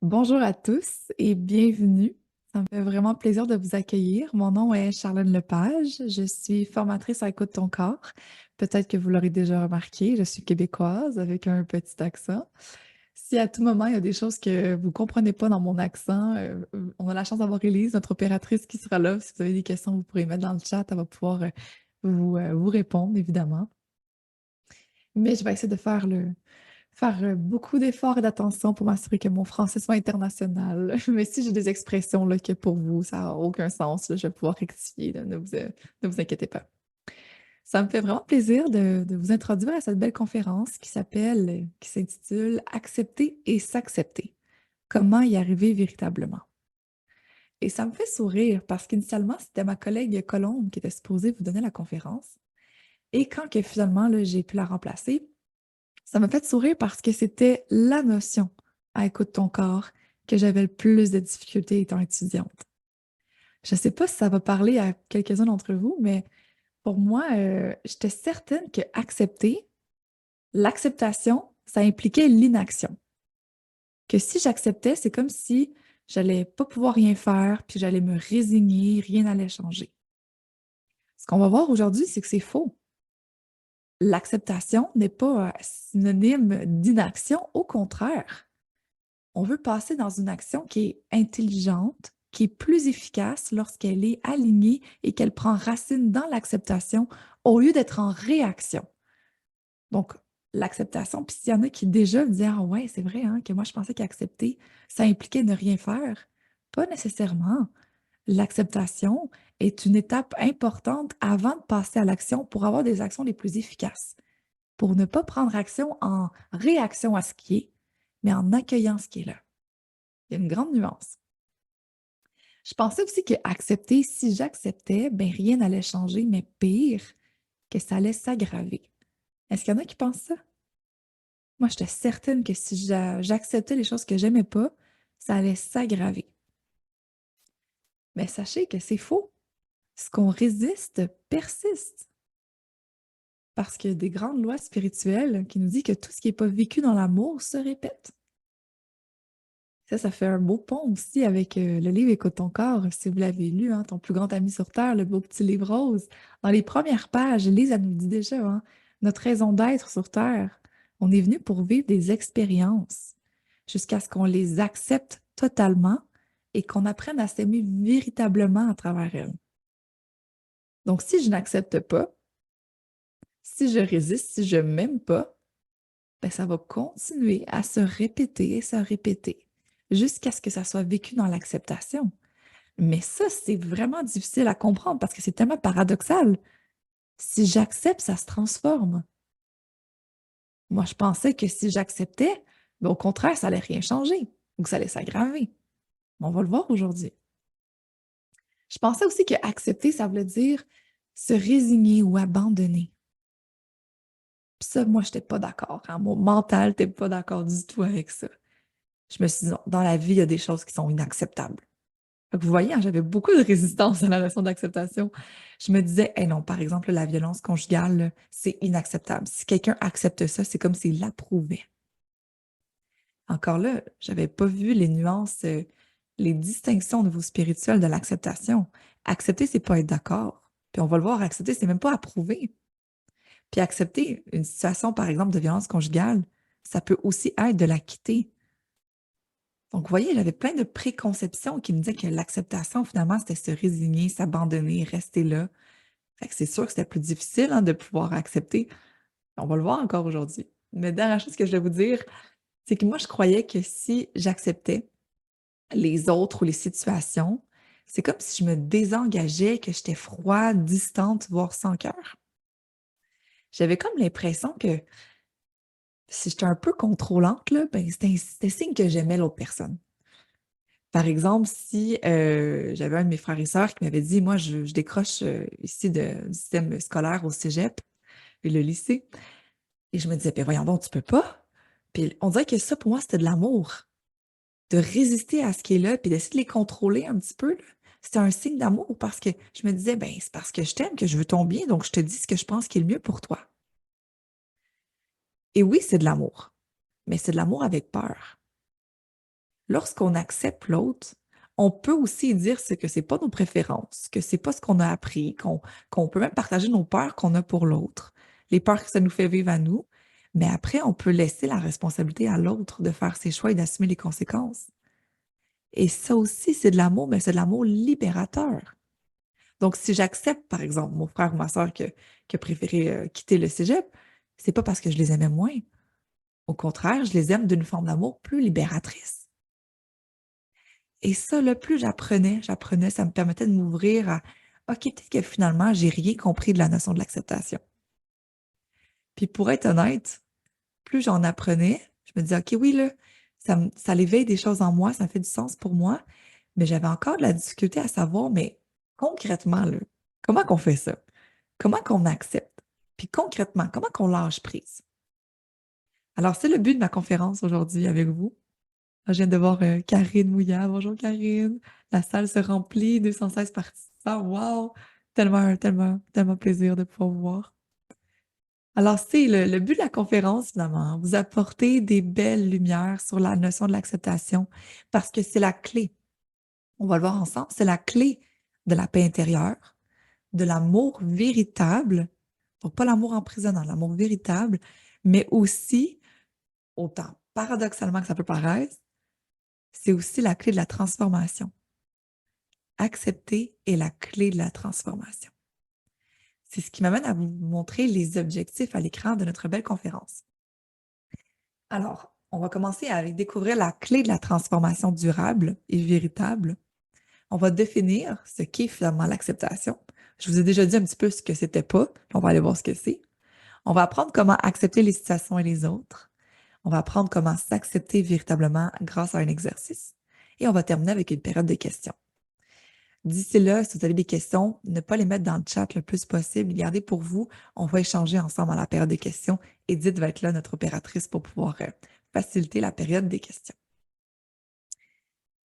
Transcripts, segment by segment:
Bonjour à tous et bienvenue. Ça me fait vraiment plaisir de vous accueillir. Mon nom est Charlène Lepage. Je suis formatrice à Écoute ton corps. Peut-être que vous l'aurez déjà remarqué, je suis québécoise avec un petit accent. Si à tout moment il y a des choses que vous ne comprenez pas dans mon accent, on a la chance d'avoir Élise, notre opératrice, qui sera là. Si vous avez des questions, vous pourrez mettre dans le chat. Elle va pouvoir vous répondre, évidemment. Mais je vais essayer de faire beaucoup d'efforts et d'attention pour m'assurer que mon français soit international. Mais si j'ai des expressions là, que pour vous, ça n'a aucun sens, là, je vais pouvoir rectifier. Là, ne vous inquiétez pas. Ça me fait vraiment plaisir de vous introduire à cette belle conférence qui s'intitule Accepter et s'accepter. Comment y arriver véritablement? Et ça me fait sourire parce qu'initialement, c'était ma collègue Colombe qui était supposée vous donner la conférence. Et quand que finalement, là, j'ai pu la remplacer, ça m'a fait sourire parce que c'était la notion à écoute ton corps que j'avais le plus de difficultés étant étudiante. Je ne sais pas si ça va parler à quelques-uns d'entre vous, mais pour moi, j'étais certaine que accepter, l'acceptation, ça impliquait l'inaction. Que si j'acceptais, c'est comme si j'allais pas pouvoir rien faire, puis j'allais me résigner, rien n'allait changer. Ce qu'on va voir aujourd'hui, c'est que c'est faux. L'acceptation n'est pas synonyme d'inaction, au contraire. On veut passer dans une action qui est intelligente, qui est plus efficace lorsqu'elle est alignée et qu'elle prend racine dans l'acceptation au lieu d'être en réaction. Donc, l'acceptation, puis s'il y en a qui déjà me disaient: Ah ouais, c'est vrai, hein, que moi je pensais qu'accepter, ça impliquait ne rien faire. Pas nécessairement. L'acceptation est une étape importante avant de passer à l'action pour avoir des actions les plus efficaces, pour ne pas prendre action en réaction à ce qui est, mais en accueillant ce qui est là. Il y a une grande nuance. Je pensais aussi que accepter, si j'acceptais, ben rien n'allait changer, mais pire, que ça allait s'aggraver. Est-ce qu'il y en a qui pensent ça? Moi, j'étais certaine que si j'acceptais les choses que j'aimais pas, ça allait s'aggraver. Mais sachez que c'est faux. Ce qu'on résiste persiste. Parce qu'il y a des grandes lois spirituelles qui nous disent que tout ce qui n'est pas vécu dans l'amour se répète. Ça fait un beau pont aussi avec le livre Écoute ton corps, si vous l'avez lu, hein, Ton plus grand ami sur Terre, le beau petit livre rose. Dans les premières pages, Lise, elle nous dit déjà, hein, notre raison d'être sur Terre, on est venu pour vivre des expériences jusqu'à ce qu'on les accepte totalement et qu'on apprenne à s'aimer véritablement à travers elles. Donc, si je n'accepte pas, si je résiste, si je m'aime pas, ben, ça va continuer à se répéter et se répéter jusqu'à ce que ça soit vécu dans l'acceptation. Mais ça, c'est vraiment difficile à comprendre parce que c'est tellement paradoxal. Si j'accepte, ça se transforme. Moi, je pensais que si j'acceptais, ben, au contraire, ça allait rien changer ou que ça allait s'aggraver. Mais on va le voir aujourd'hui. Je pensais aussi que accepter, ça voulait dire se résigner ou abandonner. Puis ça, moi, je n'étais pas d'accord, hein. Mon mental n'était pas d'accord du tout avec ça. Je me suis dit, non, dans la vie, il y a des choses qui sont inacceptables. Vous voyez, hein, j'avais beaucoup de résistance à la notion d'acceptation. Je me disais, eh non, par exemple, la violence conjugale, là, c'est inacceptable. Si quelqu'un accepte ça, c'est comme s'il l'approuvait. Encore là, j'avais pas vu les nuances, les distinctions au niveau spirituel de l'acceptation. Accepter, c'est pas être d'accord. Puis on va le voir, accepter, c'est même pas approuver. Puis accepter une situation, par exemple, de violence conjugale, ça peut aussi être de la quitter. Donc, vous voyez, j'avais plein de préconceptions qui me disaient que l'acceptation, finalement, c'était se résigner, s'abandonner, rester là. Fait que c'est sûr que c'était plus difficile, hein, de pouvoir accepter. On va le voir encore aujourd'hui. Mais dernière chose que je vais vous dire, c'est que moi, je croyais que si j'acceptais les autres ou les situations, c'est comme si je me désengageais, que j'étais froide, distante, voire sans cœur. J'avais comme l'impression que si j'étais un peu contrôlante, là, ben, c'était signe que j'aimais l'autre personne. Par exemple, si j'avais un de mes frères et sœurs qui m'avait dit, moi, je décroche ici du système scolaire au cégep et le lycée, et je me disais, ben voyons donc, tu peux pas. Puis on dirait que ça, pour moi, c'était de l'amour, de résister à ce qui est là, puis d'essayer de les contrôler un petit peu, là. C'était un signe d'amour parce que je me disais, ben c'est parce que je t'aime, que je veux ton bien, donc je te dis ce que je pense qui est le mieux pour toi. Et oui, c'est de l'amour, mais c'est de l'amour avec peur. Lorsqu'on accepte l'autre, on peut aussi dire ce que c'est pas nos préférences, que c'est pas ce qu'on a appris, qu'on peut même partager nos peurs qu'on a pour l'autre, les peurs que ça nous fait vivre à nous, mais après, on peut laisser la responsabilité à l'autre de faire ses choix et d'assumer les conséquences. Et ça aussi, c'est de l'amour, mais c'est de l'amour libérateur. Donc, si j'accepte, par exemple, mon frère ou ma soeur qui a préféré quitter le cégep, c'est pas parce que je les aimais moins. Au contraire, je les aime d'une forme d'amour plus libératrice. Et ça, le plus j'apprenais, ça me permettait de m'ouvrir à OK, peut-être que finalement, j'ai rien compris de la notion de l'acceptation. Puis pour être honnête, plus j'en apprenais, je me disais OK, oui, là, ça l'éveille des choses en moi, ça fait du sens pour moi, mais j'avais encore de la difficulté à savoir, mais concrètement, là, comment qu'on fait ça? Comment qu'on accepte? Puis concrètement, comment qu'on lâche prise? Alors, c'est le but de ma conférence aujourd'hui avec vous. Je viens de voir Karine Mouillard. Bonjour Karine. La salle se remplit, 216 participants. Wow! Tellement, tellement, tellement plaisir de pouvoir vous voir. Alors, c'est le but de la conférence, finalement, vous apporter des belles lumières sur la notion de l'acceptation parce que c'est la clé. On va le voir ensemble, c'est la clé de la paix intérieure, de l'amour véritable, donc pas l'amour emprisonnant, l'amour véritable, mais aussi, autant paradoxalement que ça peut paraître, c'est aussi la clé de la transformation. Accepter est la clé de la transformation. C'est ce qui m'amène à vous montrer les objectifs à l'écran de notre belle conférence. Alors, on va commencer avec découvrir la clé de la transformation durable et véritable. On va définir ce qu'est finalement l'acceptation. Je vous ai déjà dit un petit peu ce que c'était pas. On va aller voir ce que c'est. On va apprendre comment accepter les situations et les autres. On va apprendre comment s'accepter véritablement grâce à un exercice. Et on va terminer avec une période de questions. D'ici là, si vous avez des questions, ne pas les mettre dans le chat le plus possible. Gardez pour vous. On va échanger ensemble à la période des questions. Edith va être là, notre opératrice, pour pouvoir faciliter la période des questions.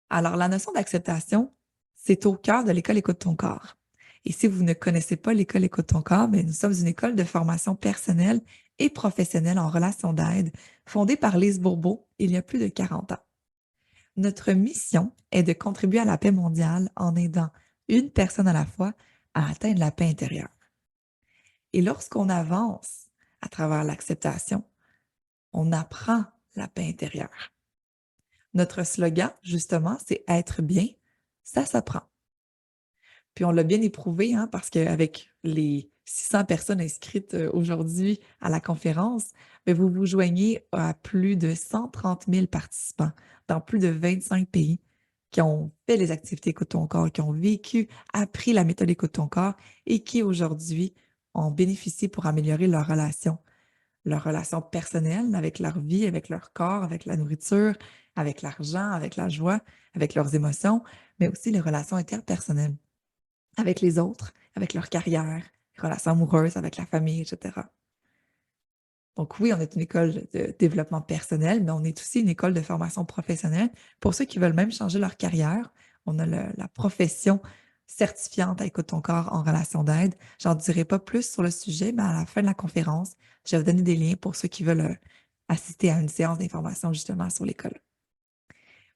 Alors, la notion d'acceptation, c'est au cœur de l'école Écoute ton corps. Et si vous ne connaissez pas l'école Écoute ton corps, bien, nous sommes une école de formation personnelle et professionnelle en relation d'aide fondée par Lise Bourbeau il y a plus de 40 ans. Notre mission est de contribuer à la paix mondiale en aidant une personne à la fois à atteindre la paix intérieure. Et lorsqu'on avance à travers l'acceptation, on apprend la paix intérieure. Notre slogan, justement, c'est être bien, ça s'apprend. Puis on l'a bien éprouvé, hein, parce qu'avec les 600 personnes inscrites aujourd'hui à la conférence, bien, vous vous joignez à plus de 130 000 participants dans plus de 25 pays qui ont fait les activités Écoute ton corps, qui ont vécu, appris la méthode Écoute ton corps et qui aujourd'hui en bénéficient pour améliorer leurs relations personnelles avec leur vie, avec leur corps, avec la nourriture, avec l'argent, avec la joie, avec leurs émotions, mais aussi les relations interpersonnelles avec les autres, avec leur carrière, les relations amoureuses, avec la famille, etc. Donc oui, on est une école de développement personnel, mais on est aussi une école de formation professionnelle. Pour ceux qui veulent même changer leur carrière, on a la profession certifiante à Écoute ton corps en relation d'aide. J'en dirai pas plus sur le sujet, mais à la fin de la conférence, je vais vous donner des liens pour ceux qui veulent assister à une séance d'information justement sur l'école.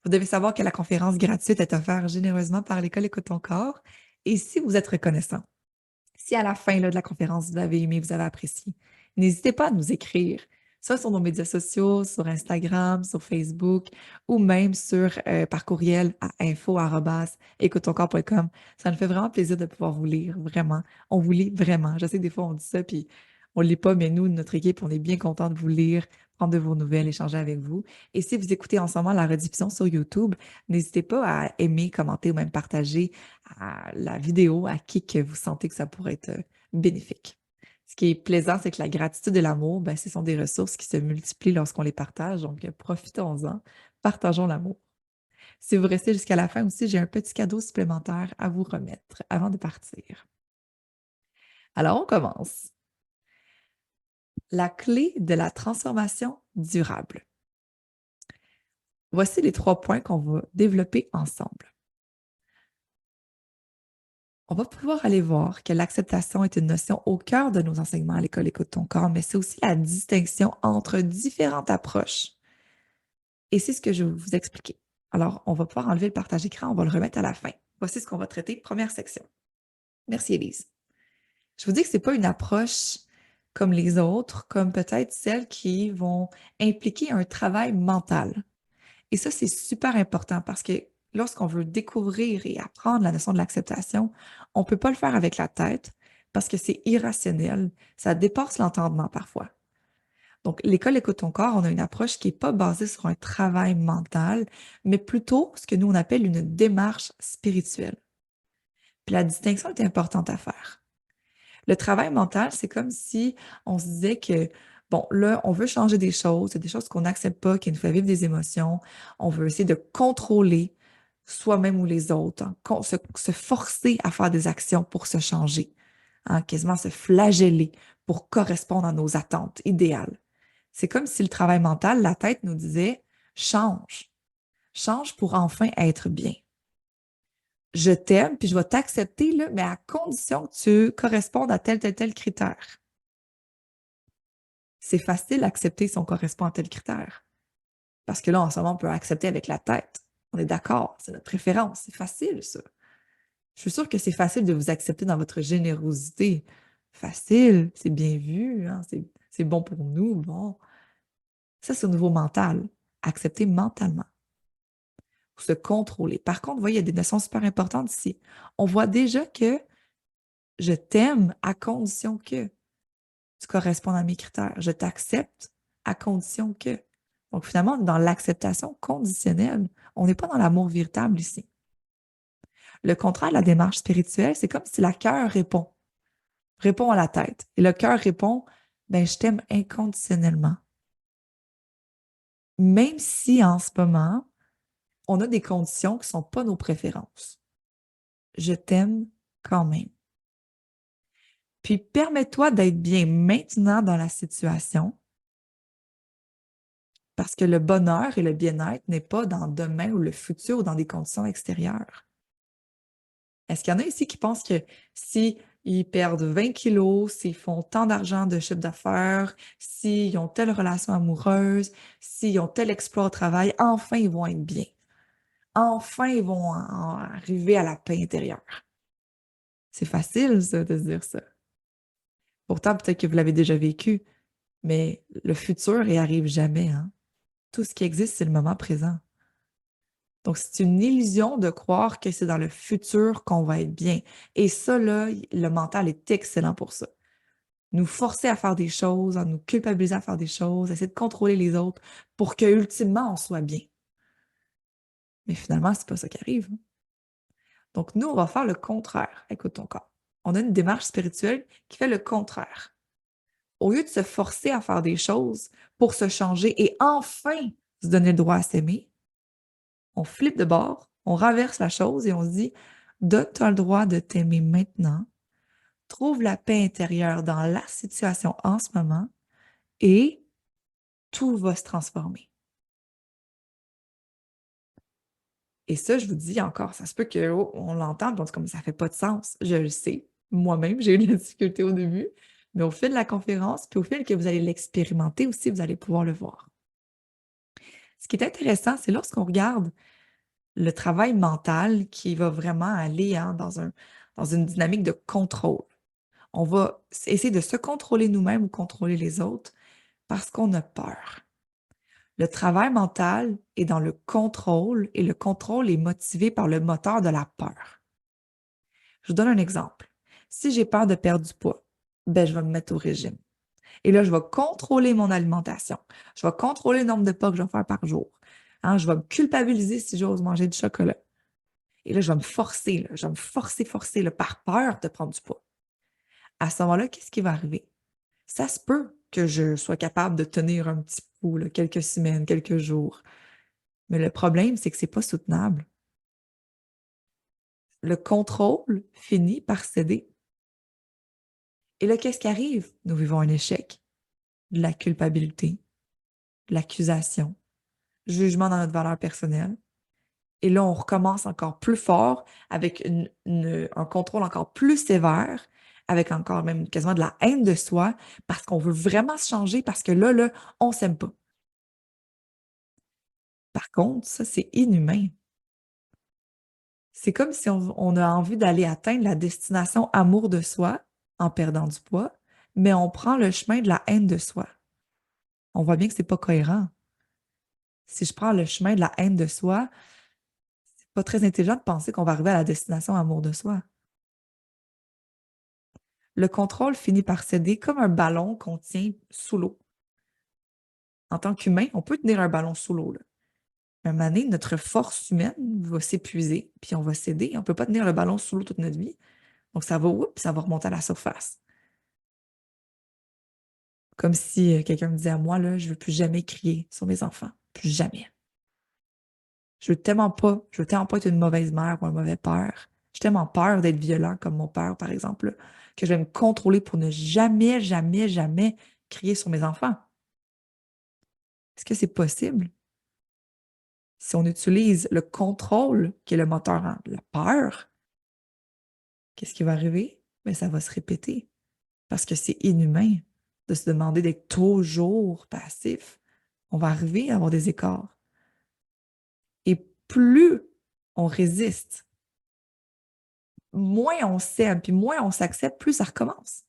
Vous devez savoir que la conférence gratuite est offerte généreusement par l'école Écoute ton corps. Et si vous êtes reconnaissant, si à la fin là, de la conférence, vous avez aimé, vous avez apprécié, n'hésitez pas à nous écrire, soit sur nos médias sociaux, sur Instagram, sur Facebook, ou même par courriel à info@écoutetoncorps.com. Ça nous fait vraiment plaisir de pouvoir vous lire, vraiment. On vous lit vraiment. Je sais que des fois, on dit ça, puis on ne lit pas, mais nous, notre équipe, on est bien content de vous lire, prendre de vos nouvelles, échanger avec vous. Et si vous écoutez en ce moment la rediffusion sur YouTube, n'hésitez pas à aimer, commenter ou même partager la vidéo à qui que vous sentez que ça pourrait être bénéfique. Ce qui est plaisant, c'est que la gratitude et l'amour, ben, ce sont des ressources qui se multiplient lorsqu'on les partage. Donc, profitons-en, partageons l'amour. Si vous restez jusqu'à la fin aussi, j'ai un petit cadeau supplémentaire à vous remettre avant de partir. Alors, on commence. La clé de la transformation durable. Voici les 3 points qu'on va développer ensemble. On va pouvoir aller voir que l'acceptation est une notion au cœur de nos enseignements à l'école Écoute ton corps, mais c'est aussi la distinction entre différentes approches. Et c'est ce que je vais vous expliquer. Alors, on va pouvoir enlever le partage écran, on va le remettre à la fin. Voici ce qu'on va traiter, première section. Merci, Élise. Je vous dis que c'est pas une approche comme les autres, comme peut-être celles qui vont impliquer un travail mental. Et ça, c'est super important parce que lorsqu'on veut découvrir et apprendre la notion de l'acceptation, on peut pas le faire avec la tête parce que c'est irrationnel. Ça dépasse l'entendement parfois. Donc, l'école Écoute ton corps, on a une approche qui n'est pas basée sur un travail mental, mais plutôt ce que nous on appelle une démarche spirituelle. Puis la distinction est importante à faire. Le travail mental, c'est comme si on se disait que, bon, là, on veut changer des choses, il y a des choses qu'on n'accepte pas, qui nous fait vivre des émotions. On veut essayer de contrôler soi-même ou les autres, hein, se forcer à faire des actions pour se changer, hein, quasiment se flageller pour correspondre à nos attentes idéales. C'est comme si le travail mental, la tête nous disait, change, change pour enfin être bien. Je t'aime, puis je vais t'accepter, là, mais à condition que tu correspondes à tel critère. C'est facile d'accepter si on correspond à tel critère. Parce que là, en ce moment, on peut accepter avec la tête. On est d'accord, c'est notre préférence. C'est facile, ça. Je suis sûre que c'est facile de vous accepter dans votre générosité. Facile, c'est bien vu, hein, c'est bon pour nous, bon. Ça, c'est au niveau mental. Accepter mentalement. Se contrôler. Par contre, vous voyez, il y a des notions super importantes ici. On voit déjà que je t'aime à condition que tu corresponds à mes critères. Je t'accepte à condition que. Donc, finalement, dans l'acceptation conditionnelle, on n'est pas dans l'amour véritable ici. Le contraire de la démarche spirituelle, c'est comme si la cœur répond à la tête. Et le cœur répond, ben, je t'aime inconditionnellement. Même si en ce moment, on a des conditions qui ne sont pas nos préférences. Je t'aime quand même. Puis permets-toi d'être bien maintenant dans la situation parce que le bonheur et le bien-être n'est pas dans demain ou le futur ou dans des conditions extérieures. Est-ce qu'il y en a ici qui pensent que s'ils perdent 20 kilos, s'ils font tant d'argent de chiffre d'affaires, s'ils ont telle relation amoureuse, s'ils ont tel exploit au travail, enfin ils vont être bien. Enfin ils vont arriver à la paix intérieure. C'est facile, ça, de se dire ça. Pourtant, peut-être que vous l'avez déjà vécu, mais le futur, il arrive jamais, hein? Tout ce qui existe, c'est le moment présent. Donc, c'est une illusion de croire que c'est dans le futur qu'on va être bien. Et ça, là, le mental est excellent pour ça. Nous forcer à faire des choses, à nous culpabiliser à faire des choses, essayer de contrôler les autres pour que, ultimement, on soit bien. Mais finalement, c'est pas ça qui arrive, hein. Donc, nous, on va faire le contraire. Écoute ton corps. On a une démarche spirituelle qui fait le contraire. Au lieu de se forcer à faire des choses pour se changer et enfin se donner le droit à s'aimer, on flippe de bord, on renverse la chose et on se dit, donne-toi le droit de t'aimer maintenant, trouve la paix intérieure dans la situation en ce moment et tout va se transformer. Et ça, je vous dis encore, ça se peut qu'on l'entende, on dit comme ça fait pas de sens. Je le sais. Moi-même, j'ai eu de la difficulté au début, mais au fil de la conférence, puis au fil que vous allez l'expérimenter aussi, vous allez pouvoir le voir. Ce qui est intéressant, c'est lorsqu'on regarde le travail mental qui va vraiment aller hein, dans une dynamique de contrôle. On va essayer de se contrôler nous-mêmes ou contrôler les autres parce qu'on a peur. Le travail mental est dans le contrôle et le contrôle est motivé par le moteur de la peur. Je vous donne un exemple. Si j'ai peur de perdre du poids, ben, je vais me mettre au régime. Et là, je vais contrôler mon alimentation. Je vais contrôler le nombre de pas que je vais faire par jour. Hein, je vais me culpabiliser si j'ose manger du chocolat. Et là, je vais me forcer, là, je vais me forcer là, par peur de prendre du poids. À ce moment-là, qu'est-ce qui va arriver? Ça se peut que je sois capable de tenir un petit coup, là, quelques semaines, quelques jours. Mais le problème, c'est que c'est pas soutenable. Le contrôle finit par céder. Et là, qu'est-ce qui arrive? Nous vivons un échec, de la culpabilité, de l'accusation, jugement dans notre valeur personnelle. Et là, on recommence encore plus fort avec un contrôle encore plus sévère, avec encore même quasiment de la haine de soi, parce qu'on veut vraiment se changer, parce que là, on ne s'aime pas. Par contre, ça, c'est inhumain. C'est comme si on a envie d'aller atteindre la destination amour de soi en perdant du poids, mais on prend le chemin de la haine de soi. On voit bien que c'est pas cohérent. Si je prends le chemin de la haine de soi, c'est pas très intelligent de penser qu'on va arriver à la destination amour de soi. Le contrôle finit par céder comme un ballon qu'on tient sous l'eau. En tant qu'humain, on peut tenir un ballon sous l'eau, là. À un moment donné, notre force humaine va s'épuiser, puis on va céder. On ne peut pas tenir le ballon sous l'eau toute notre vie. Donc, ça va remonter à la surface. Comme si quelqu'un me disait à moi, là, je ne veux plus jamais crier sur mes enfants. Plus jamais. Je veux tellement pas être une mauvaise mère ou un mauvais père. J'ai tellement peur d'être violent comme mon père, par exemple, là, que je vais me contrôler pour ne jamais, jamais, jamais crier sur mes enfants. Est-ce que c'est possible? Si on utilise le contrôle, qui est le moteur de la peur, qu'est-ce qui va arriver? Mais ça va se répéter parce que c'est inhumain de se demander d'être toujours passif. On va arriver à avoir des écarts. Et plus on résiste, moins on s'aime, puis moins on s'accepte, plus ça recommence.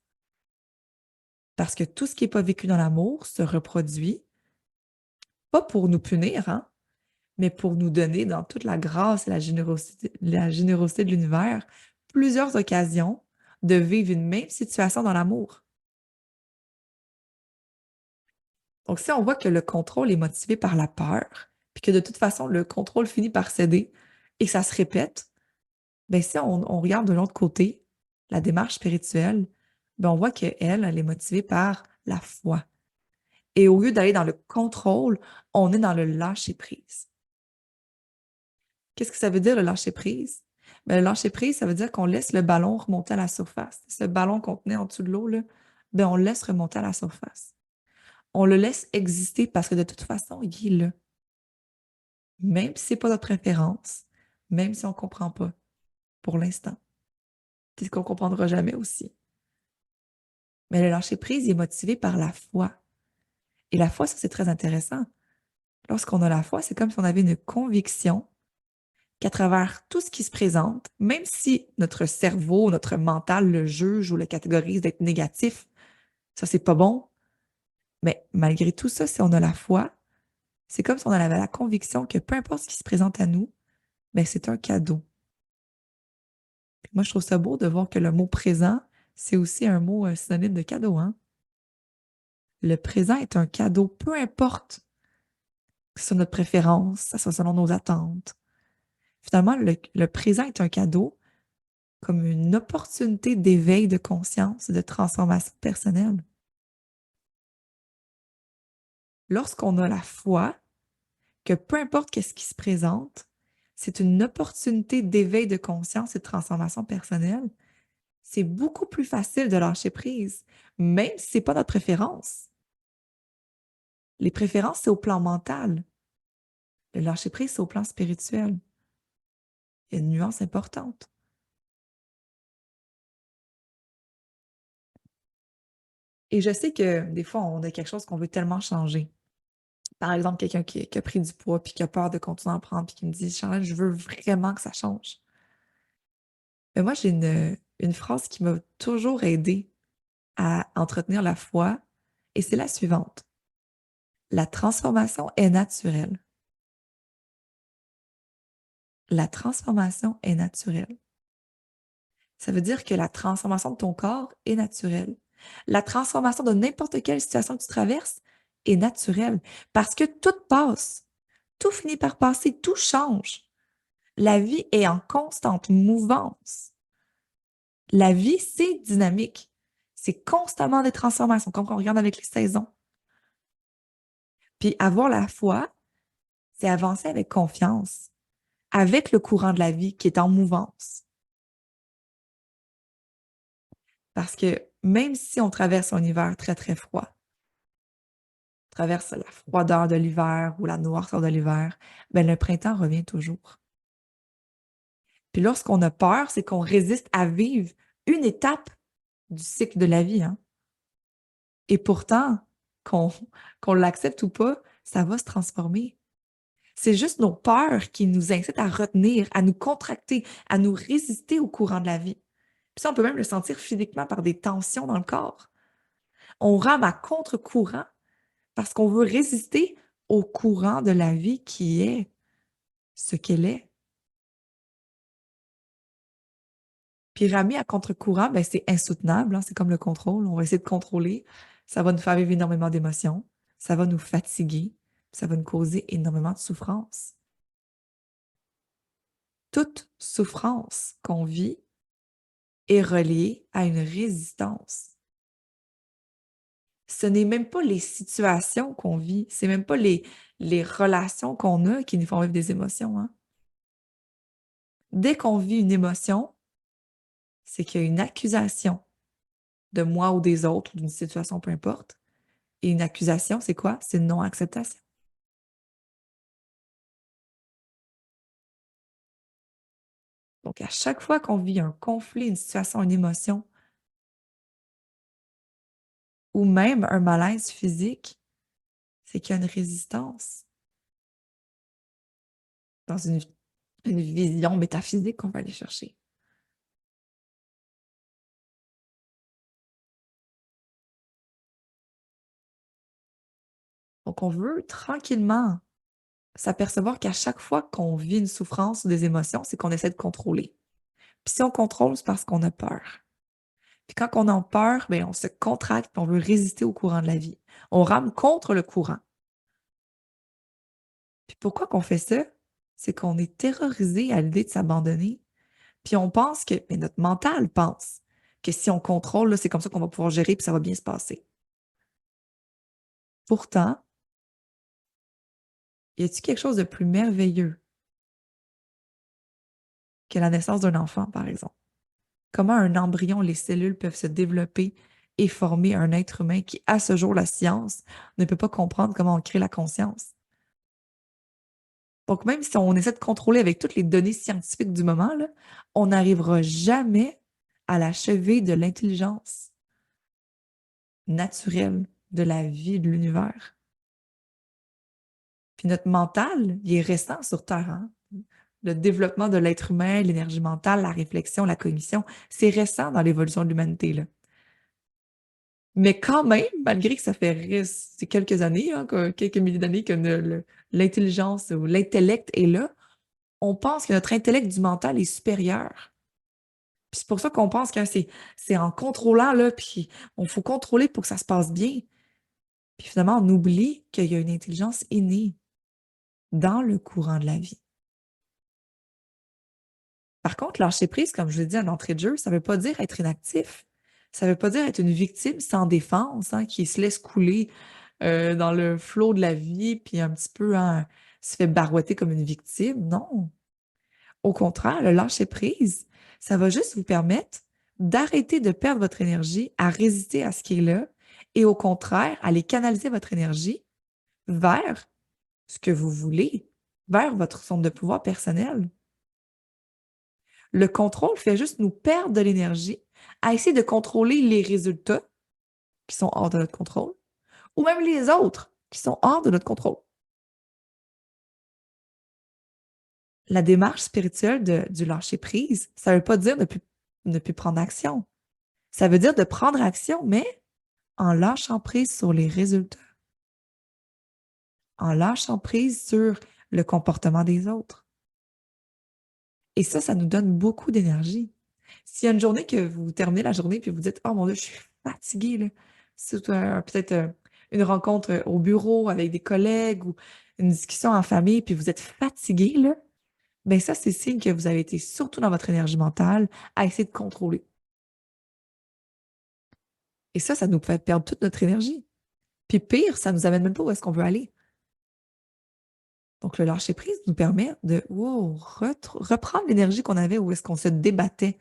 Parce que tout ce qui n'est pas vécu dans l'amour se reproduit, pas pour nous punir, hein, mais pour nous donner dans toute la grâce et la générosité de l'univers plusieurs occasions de vivre une même situation dans l'amour. Donc, si on voit que le contrôle est motivé par la peur, puis que de toute façon, le contrôle finit par céder et que ça se répète, bien, si on regarde de l'autre côté, la démarche spirituelle, bien, on voit qu'elle, elle est motivée par la foi. Et au lieu d'aller dans le contrôle, on est dans le lâcher-prise. Qu'est-ce que ça veut dire, le lâcher-prise? Bien, le lâcher-prise, ça veut dire qu'on laisse le ballon remonter à la surface. Ce ballon qu'on tenait en dessous de l'eau, là, bien, on le laisse remonter à la surface. On le laisse exister parce que de toute façon, il est là. Même si ce n'est pas notre préférence, même si on ne comprend pas pour l'instant. C'est ce qu'on ne comprendra jamais aussi. Mais le lâcher-prise, il est motivé par la foi. Et la foi, ça, c'est très intéressant. Lorsqu'on a la foi, c'est comme si on avait une conviction qu'à travers tout ce qui se présente, même si notre cerveau, notre mental le juge ou le catégorise d'être négatif, ça, c'est pas bon. Mais malgré tout ça, si on a la foi, c'est comme si on avait la conviction que peu importe ce qui se présente à nous, ben, c'est un cadeau. Puis moi, je trouve ça beau de voir que le mot présent, c'est aussi un mot synonyme de cadeau, hein? Le présent est un cadeau, peu importe que ce soit notre préférence, ça soit selon nos attentes. Finalement, le présent est un cadeau comme une opportunité d'éveil de conscience et de transformation personnelle. Lorsqu'on a la foi, que peu importe qu'est-ce qui se présente, c'est une opportunité d'éveil de conscience et de transformation personnelle, c'est beaucoup plus facile de lâcher prise, même si ce n'est pas notre préférence. Les préférences, c'est au plan mental. Le lâcher prise, c'est au plan spirituel. Il y a une nuance importante. Et je sais que des fois, on a quelque chose qu'on veut tellement changer. Par exemple, quelqu'un qui a pris du poids puis qui a peur de continuer à en prendre puis qui me dit Charlotte, je veux vraiment que ça change. Mais moi, j'ai une phrase qui m'a toujours aidée à entretenir la foi et c'est la suivante. La transformation est naturelle. La transformation est naturelle. Ça veut dire que la transformation de ton corps est naturelle. La transformation de n'importe quelle situation que tu traverses est naturelle parce que tout passe. Tout finit par passer, tout change. La vie est en constante mouvance. La vie, c'est dynamique. C'est constamment des transformations, comme on regarde avec les saisons. Puis avoir la foi, c'est avancer avec confiance, avec le courant de la vie qui est en mouvance. Parce que même si on traverse un hiver très, très froid, on traverse la froideur de l'hiver ou la noirceur de l'hiver, ben le printemps revient toujours. Puis lorsqu'on a peur, c'est qu'on résiste à vivre une étape du cycle de la vie, hein. Et pourtant, qu'on l'accepte ou pas, ça va se transformer. C'est juste nos peurs qui nous incitent à retenir, à nous contracter, à nous résister au courant de la vie. Puis ça, on peut même le sentir physiquement par des tensions dans le corps. On rame à contre-courant parce qu'on veut résister au courant de la vie qui est ce qu'elle est. Puis ramer à contre-courant, ben, c'est insoutenable, hein, c'est comme le contrôle. On va essayer de contrôler. Ça va nous faire vivre énormément d'émotions. Ça va nous fatiguer. Ça va nous causer énormément de souffrance. Toute souffrance qu'on vit est reliée à une résistance. Ce n'est même pas les situations qu'on vit, c'est même pas les relations qu'on a qui nous font vivre des émotions, hein. Dès qu'on vit une émotion, c'est qu'il y a une accusation de moi ou des autres ou d'une situation, peu importe. Et une accusation, c'est quoi? C'est une non-acceptation. Donc, à chaque fois qu'on vit un conflit, une situation, une émotion ou même un malaise physique, c'est qu'il y a une résistance dans une vision métaphysique qu'on va aller chercher. Donc, on veut tranquillement s'apercevoir qu'à chaque fois qu'on vit une souffrance ou des émotions, c'est qu'on essaie de contrôler. Puis si on contrôle, c'est parce qu'on a peur. Puis quand on a peur, bien, on se contracte, puis on veut résister au courant de la vie. On rame contre le courant. Puis pourquoi qu'on fait ça? C'est qu'on est terrorisé à l'idée de s'abandonner. Puis on pense que, mais notre mental pense que si on contrôle, là, c'est comme ça qu'on va pouvoir gérer, puis ça va bien se passer. Pourtant, y a-t-il quelque chose de plus merveilleux que la naissance d'un enfant, par exemple? Comment un embryon, les cellules peuvent se développer et former un être humain qui, à ce jour, la science ne peut pas comprendre comment on crée la conscience. Donc, même si on essaie de contrôler avec toutes les données scientifiques du moment, là, on n'arrivera jamais à l'achever de l'intelligence naturelle de la vie de l'univers. Puis notre mental, il est récent sur Terre, hein? Le développement de l'être humain, l'énergie mentale, la réflexion, la cognition, c'est récent dans l'évolution de l'humanité, là. Mais quand même, malgré que ça fait c'est quelques années, hein, quelques milliers d'années que l'intelligence ou l'intellect est là, on pense que notre intellect du mental est supérieur. Puis c'est pour ça qu'on pense que c'est en contrôlant, là, puis on faut contrôler pour que ça se passe bien. Puis finalement, on oublie qu'il y a une intelligence innée dans le courant de la vie. Par contre, lâcher prise, comme je l'ai dit à l'entrée de jeu, ça ne veut pas dire être inactif. Ça ne veut pas dire être une victime sans défense, hein, qui se laisse couler dans le flot de la vie, puis un petit peu hein, se fait barouetter comme une victime. Non. Au contraire, le lâcher prise, ça va juste vous permettre d'arrêter de perdre votre énergie à résister à ce qui est là et au contraire, aller canaliser votre énergie vers ce que vous voulez, vers votre centre de pouvoir personnel. Le contrôle fait juste nous perdre de l'énergie à essayer de contrôler les résultats qui sont hors de notre contrôle ou même les autres qui sont hors de notre contrôle. La démarche spirituelle du lâcher prise, ça ne veut pas dire ne plus prendre action. Ça veut dire de prendre action, mais en lâchant prise sur les résultats, en lâchant prise sur le comportement des autres. Et ça nous donne beaucoup d'énergie. S'il y a une journée que vous terminez la journée puis vous dites: «Oh mon Dieu, je suis fatiguée, là». C'est peut-être, une rencontre, au bureau avec des collègues ou une discussion en famille, puis vous êtes fatigué, là, ben ça, c'est signe que vous avez été surtout dans votre énergie mentale à essayer de contrôler. Et ça nous fait perdre toute notre énergie. Puis pire, ça nous amène même pas où est-ce qu'on veut aller. Donc le lâcher prise nous permet de, wow, reprendre l'énergie qu'on avait où est-ce qu'on se débattait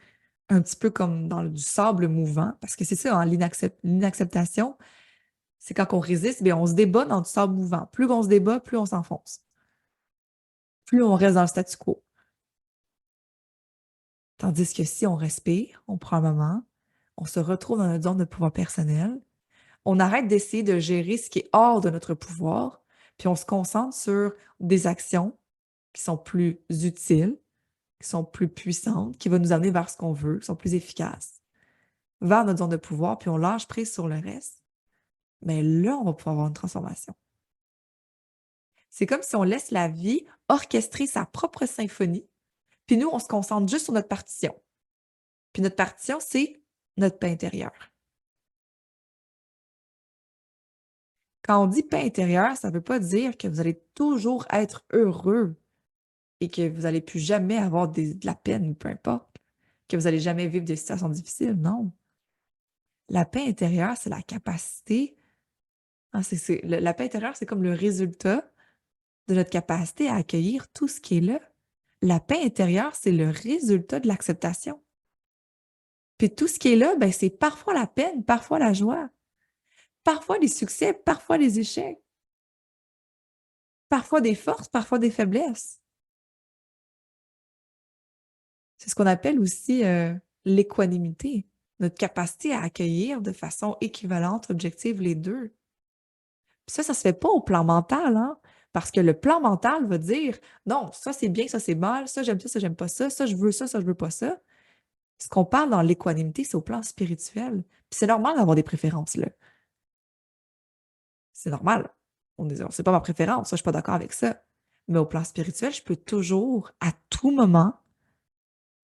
un petit peu comme dans du sable mouvant, parce que c'est ça, hein, l'inacceptation, c'est quand on résiste, bien, on se débat dans du sable mouvant. Plus on se débat, plus on s'enfonce. Plus on reste dans le statu quo. Tandis que si on respire, on prend un moment, on se retrouve dans notre zone de pouvoir personnel, on arrête d'essayer de gérer ce qui est hors de notre pouvoir, puis on se concentre sur des actions qui sont plus utiles, qui sont plus puissantes, qui vont nous amener vers ce qu'on veut, qui sont plus efficaces, vers notre zone de pouvoir, puis on lâche prise sur le reste, mais là, on va pouvoir avoir une transformation. C'est comme si on laisse la vie orchestrer sa propre symphonie, puis nous, on se concentre juste sur notre partition. Puis notre partition, c'est notre paix intérieure. Quand on dit paix intérieure, ça ne veut pas dire que vous allez toujours être heureux et que vous n'allez plus jamais avoir de la peine ou peu importe, que vous n'allez jamais vivre des situations difficiles. Non. La paix intérieure, c'est la capacité. La paix intérieure, c'est comme le résultat de notre capacité à accueillir tout ce qui est là. La paix intérieure, c'est le résultat de l'acceptation. Puis tout ce qui est là, ben, c'est parfois la peine, parfois la joie, parfois les succès, parfois les échecs, parfois des forces, parfois des faiblesses. C'est ce qu'on appelle aussi l'équanimité, notre capacité à accueillir de façon équivalente, objective les deux. Puis ça se fait pas au plan mental, hein? Parce que le plan mental va dire non, ça c'est bien, ça c'est mal, ça j'aime pas ça je veux ça je veux pas ça. Ce qu'on parle dans l'équanimité, c'est au plan spirituel. Puis c'est normal d'avoir des préférences, là. C'est normal. C'est pas ma préférence, ça, je suis pas d'accord avec ça. Mais au plan spirituel, je peux toujours, à tout moment,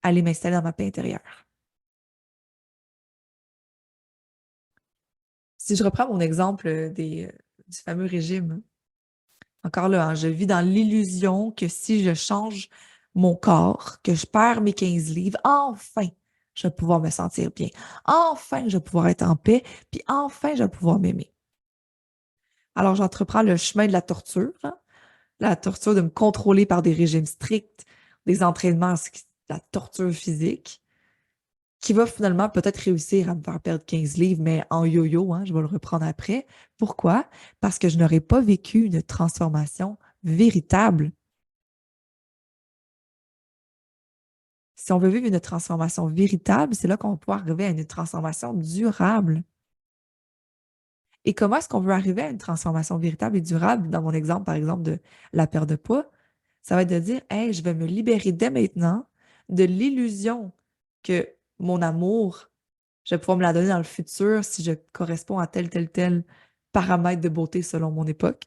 aller m'installer dans ma paix intérieure. Si je reprends mon exemple du fameux régime, encore là, hein, je vis dans l'illusion que si je change mon corps, que je perds mes 15 livres, enfin, je vais pouvoir me sentir bien. Enfin, je vais pouvoir être en paix, puis enfin, je vais pouvoir m'aimer. Alors, j'entreprends le chemin de la torture, hein, la torture de me contrôler par des régimes stricts, des entraînements, la torture physique, qui va finalement peut-être réussir à me faire perdre 15 livres, mais en yo-yo, hein, je vais le reprendre après. Pourquoi? Parce que je n'aurais pas vécu une transformation véritable. Si on veut vivre une transformation véritable, c'est là qu'on va pouvoir arriver à une transformation durable. Et comment est-ce qu'on veut arriver à une transformation véritable et durable? Dans mon exemple, par exemple, de la perte de poids, ça va être de dire, hey, je vais me libérer dès maintenant de l'illusion que mon amour, je vais pouvoir me la donner dans le futur si je corresponds à tel paramètre de beauté selon mon époque.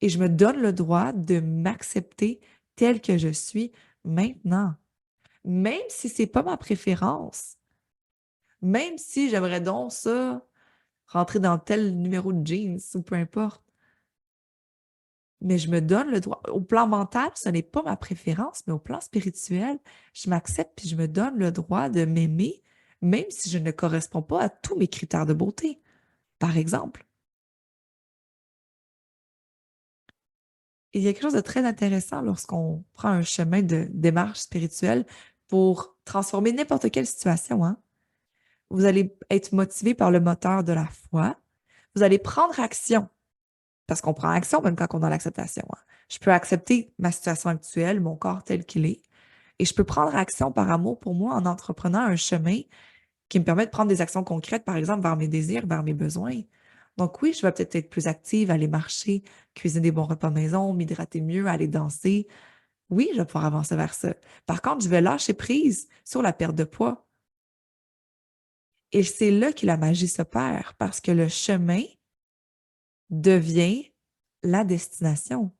Et je me donne le droit de m'accepter tel que je suis maintenant. Même si c'est pas ma préférence, même si j'aimerais donc ça, rentrer dans tel numéro de jeans ou peu importe. Mais je me donne le droit. Au plan mental, ce n'est pas ma préférence, mais au plan spirituel, je m'accepte puis je me donne le droit de m'aimer, même si je ne corresponds pas à tous mes critères de beauté, par exemple. Et il y a quelque chose de très intéressant lorsqu'on prend un chemin de démarche spirituelle pour transformer n'importe quelle situation, hein. Vous allez être motivé par le moteur de la foi. Vous allez prendre action. Parce qu'on prend action même quand on est dans l'acceptation, hein. Je peux accepter ma situation actuelle, mon corps tel qu'il est, et je peux prendre action par amour pour moi en entreprenant un chemin qui me permet de prendre des actions concrètes, par exemple, vers mes désirs, vers mes besoins. Donc oui, je vais peut-être être plus active, aller marcher, cuisiner des bons repas maison, m'hydrater mieux, aller danser. Oui, je vais pouvoir avancer vers ça. Par contre, je vais lâcher prise sur la perte de poids. Et c'est là que la magie s'opère, parce que le chemin devient la destination.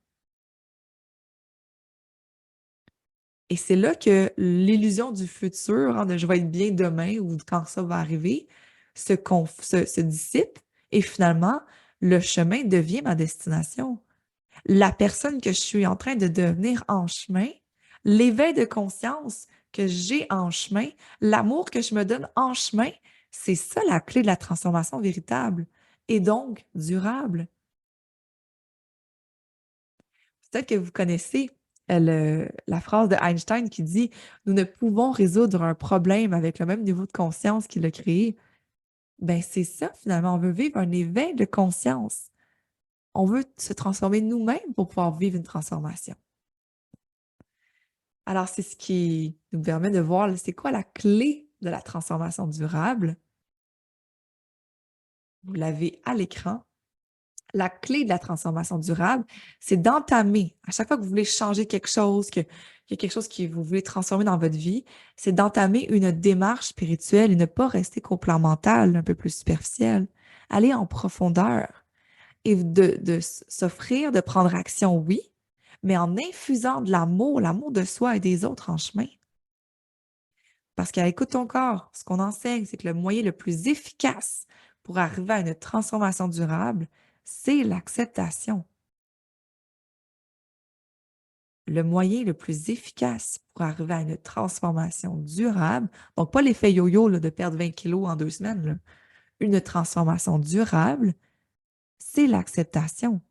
Et c'est là que l'illusion du futur, hein, de je vais être bien demain ou quand ça va arriver, se dissipe et finalement, le chemin devient ma destination. La personne que je suis en train de devenir en chemin, l'éveil de conscience que j'ai en chemin, l'amour que je me donne en chemin, c'est ça la clé de la transformation véritable et donc durable. Peut-être que vous connaissez la phrase de Einstein qui dit nous ne pouvons résoudre un problème avec le même niveau de conscience qu'il a créé. Ben, c'est ça, finalement. On veut vivre un éveil de conscience. On veut se transformer nous-mêmes pour pouvoir vivre une transformation. Alors, c'est ce qui nous permet de voir c'est quoi la clé de la transformation durable. Vous l'avez à l'écran. La clé de la transformation durable, c'est d'entamer, à chaque fois que vous voulez changer quelque chose, qu'il y a quelque chose que vous voulez transformer dans votre vie, c'est d'entamer une démarche spirituelle et ne pas rester qu'au plan mental, un peu plus superficiel. Aller en profondeur et de s'offrir, de prendre action, oui, mais en infusant de l'amour de soi et des autres en chemin. Parce qu'à écoute ton corps, ce qu'on enseigne, c'est que le moyen le plus efficace pour arriver à une transformation durable, c'est l'acceptation. Le moyen le plus efficace pour arriver à une transformation durable, donc pas l'effet yo-yo là, de perdre 20 kilos en 2 semaines, là. Une transformation durable, c'est l'acceptation.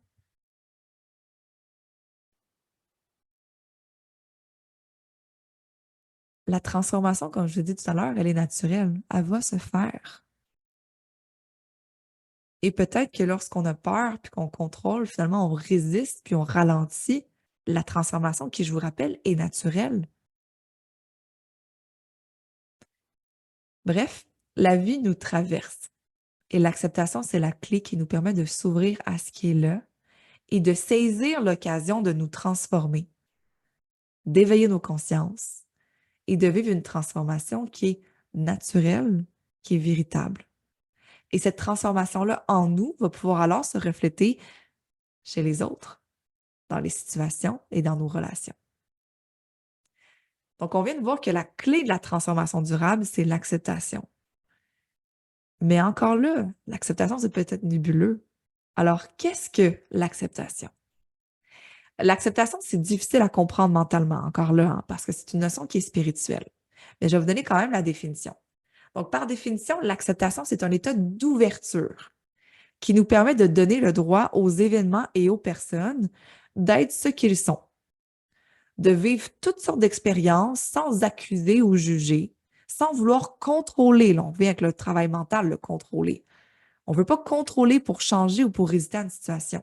La transformation, comme je l'ai dit tout à l'heure, elle est naturelle. Elle va se faire. Et peut-être que lorsqu'on a peur puis qu'on contrôle, finalement, on résiste puis on ralentit. La transformation, qui, je vous rappelle, est naturelle. Bref, la vie nous traverse. Et l'acceptation, c'est la clé qui nous permet de s'ouvrir à ce qui est là et de saisir l'occasion de nous transformer, d'éveiller nos consciences et de vivre une transformation qui est naturelle, qui est véritable. Et cette transformation-là en nous va pouvoir alors se refléter chez les autres, dans les situations et dans nos relations. Donc, on vient de voir que la clé de la transformation durable, c'est l'acceptation. Mais encore là, l'acceptation, c'est peut-être nébuleux. Alors, qu'est-ce que l'acceptation? L'acceptation, c'est difficile à comprendre mentalement, encore là, hein, parce que c'est une notion qui est spirituelle. Mais je vais vous donner quand même la définition. Donc, par définition, l'acceptation, c'est un état d'ouverture qui nous permet de donner le droit aux événements et aux personnes d'être ce qu'ils sont, de vivre toutes sortes d'expériences sans accuser ou juger, sans vouloir contrôler. Là, on vient avec le travail mental, le contrôler. On ne veut pas contrôler pour changer ou pour résister à une situation.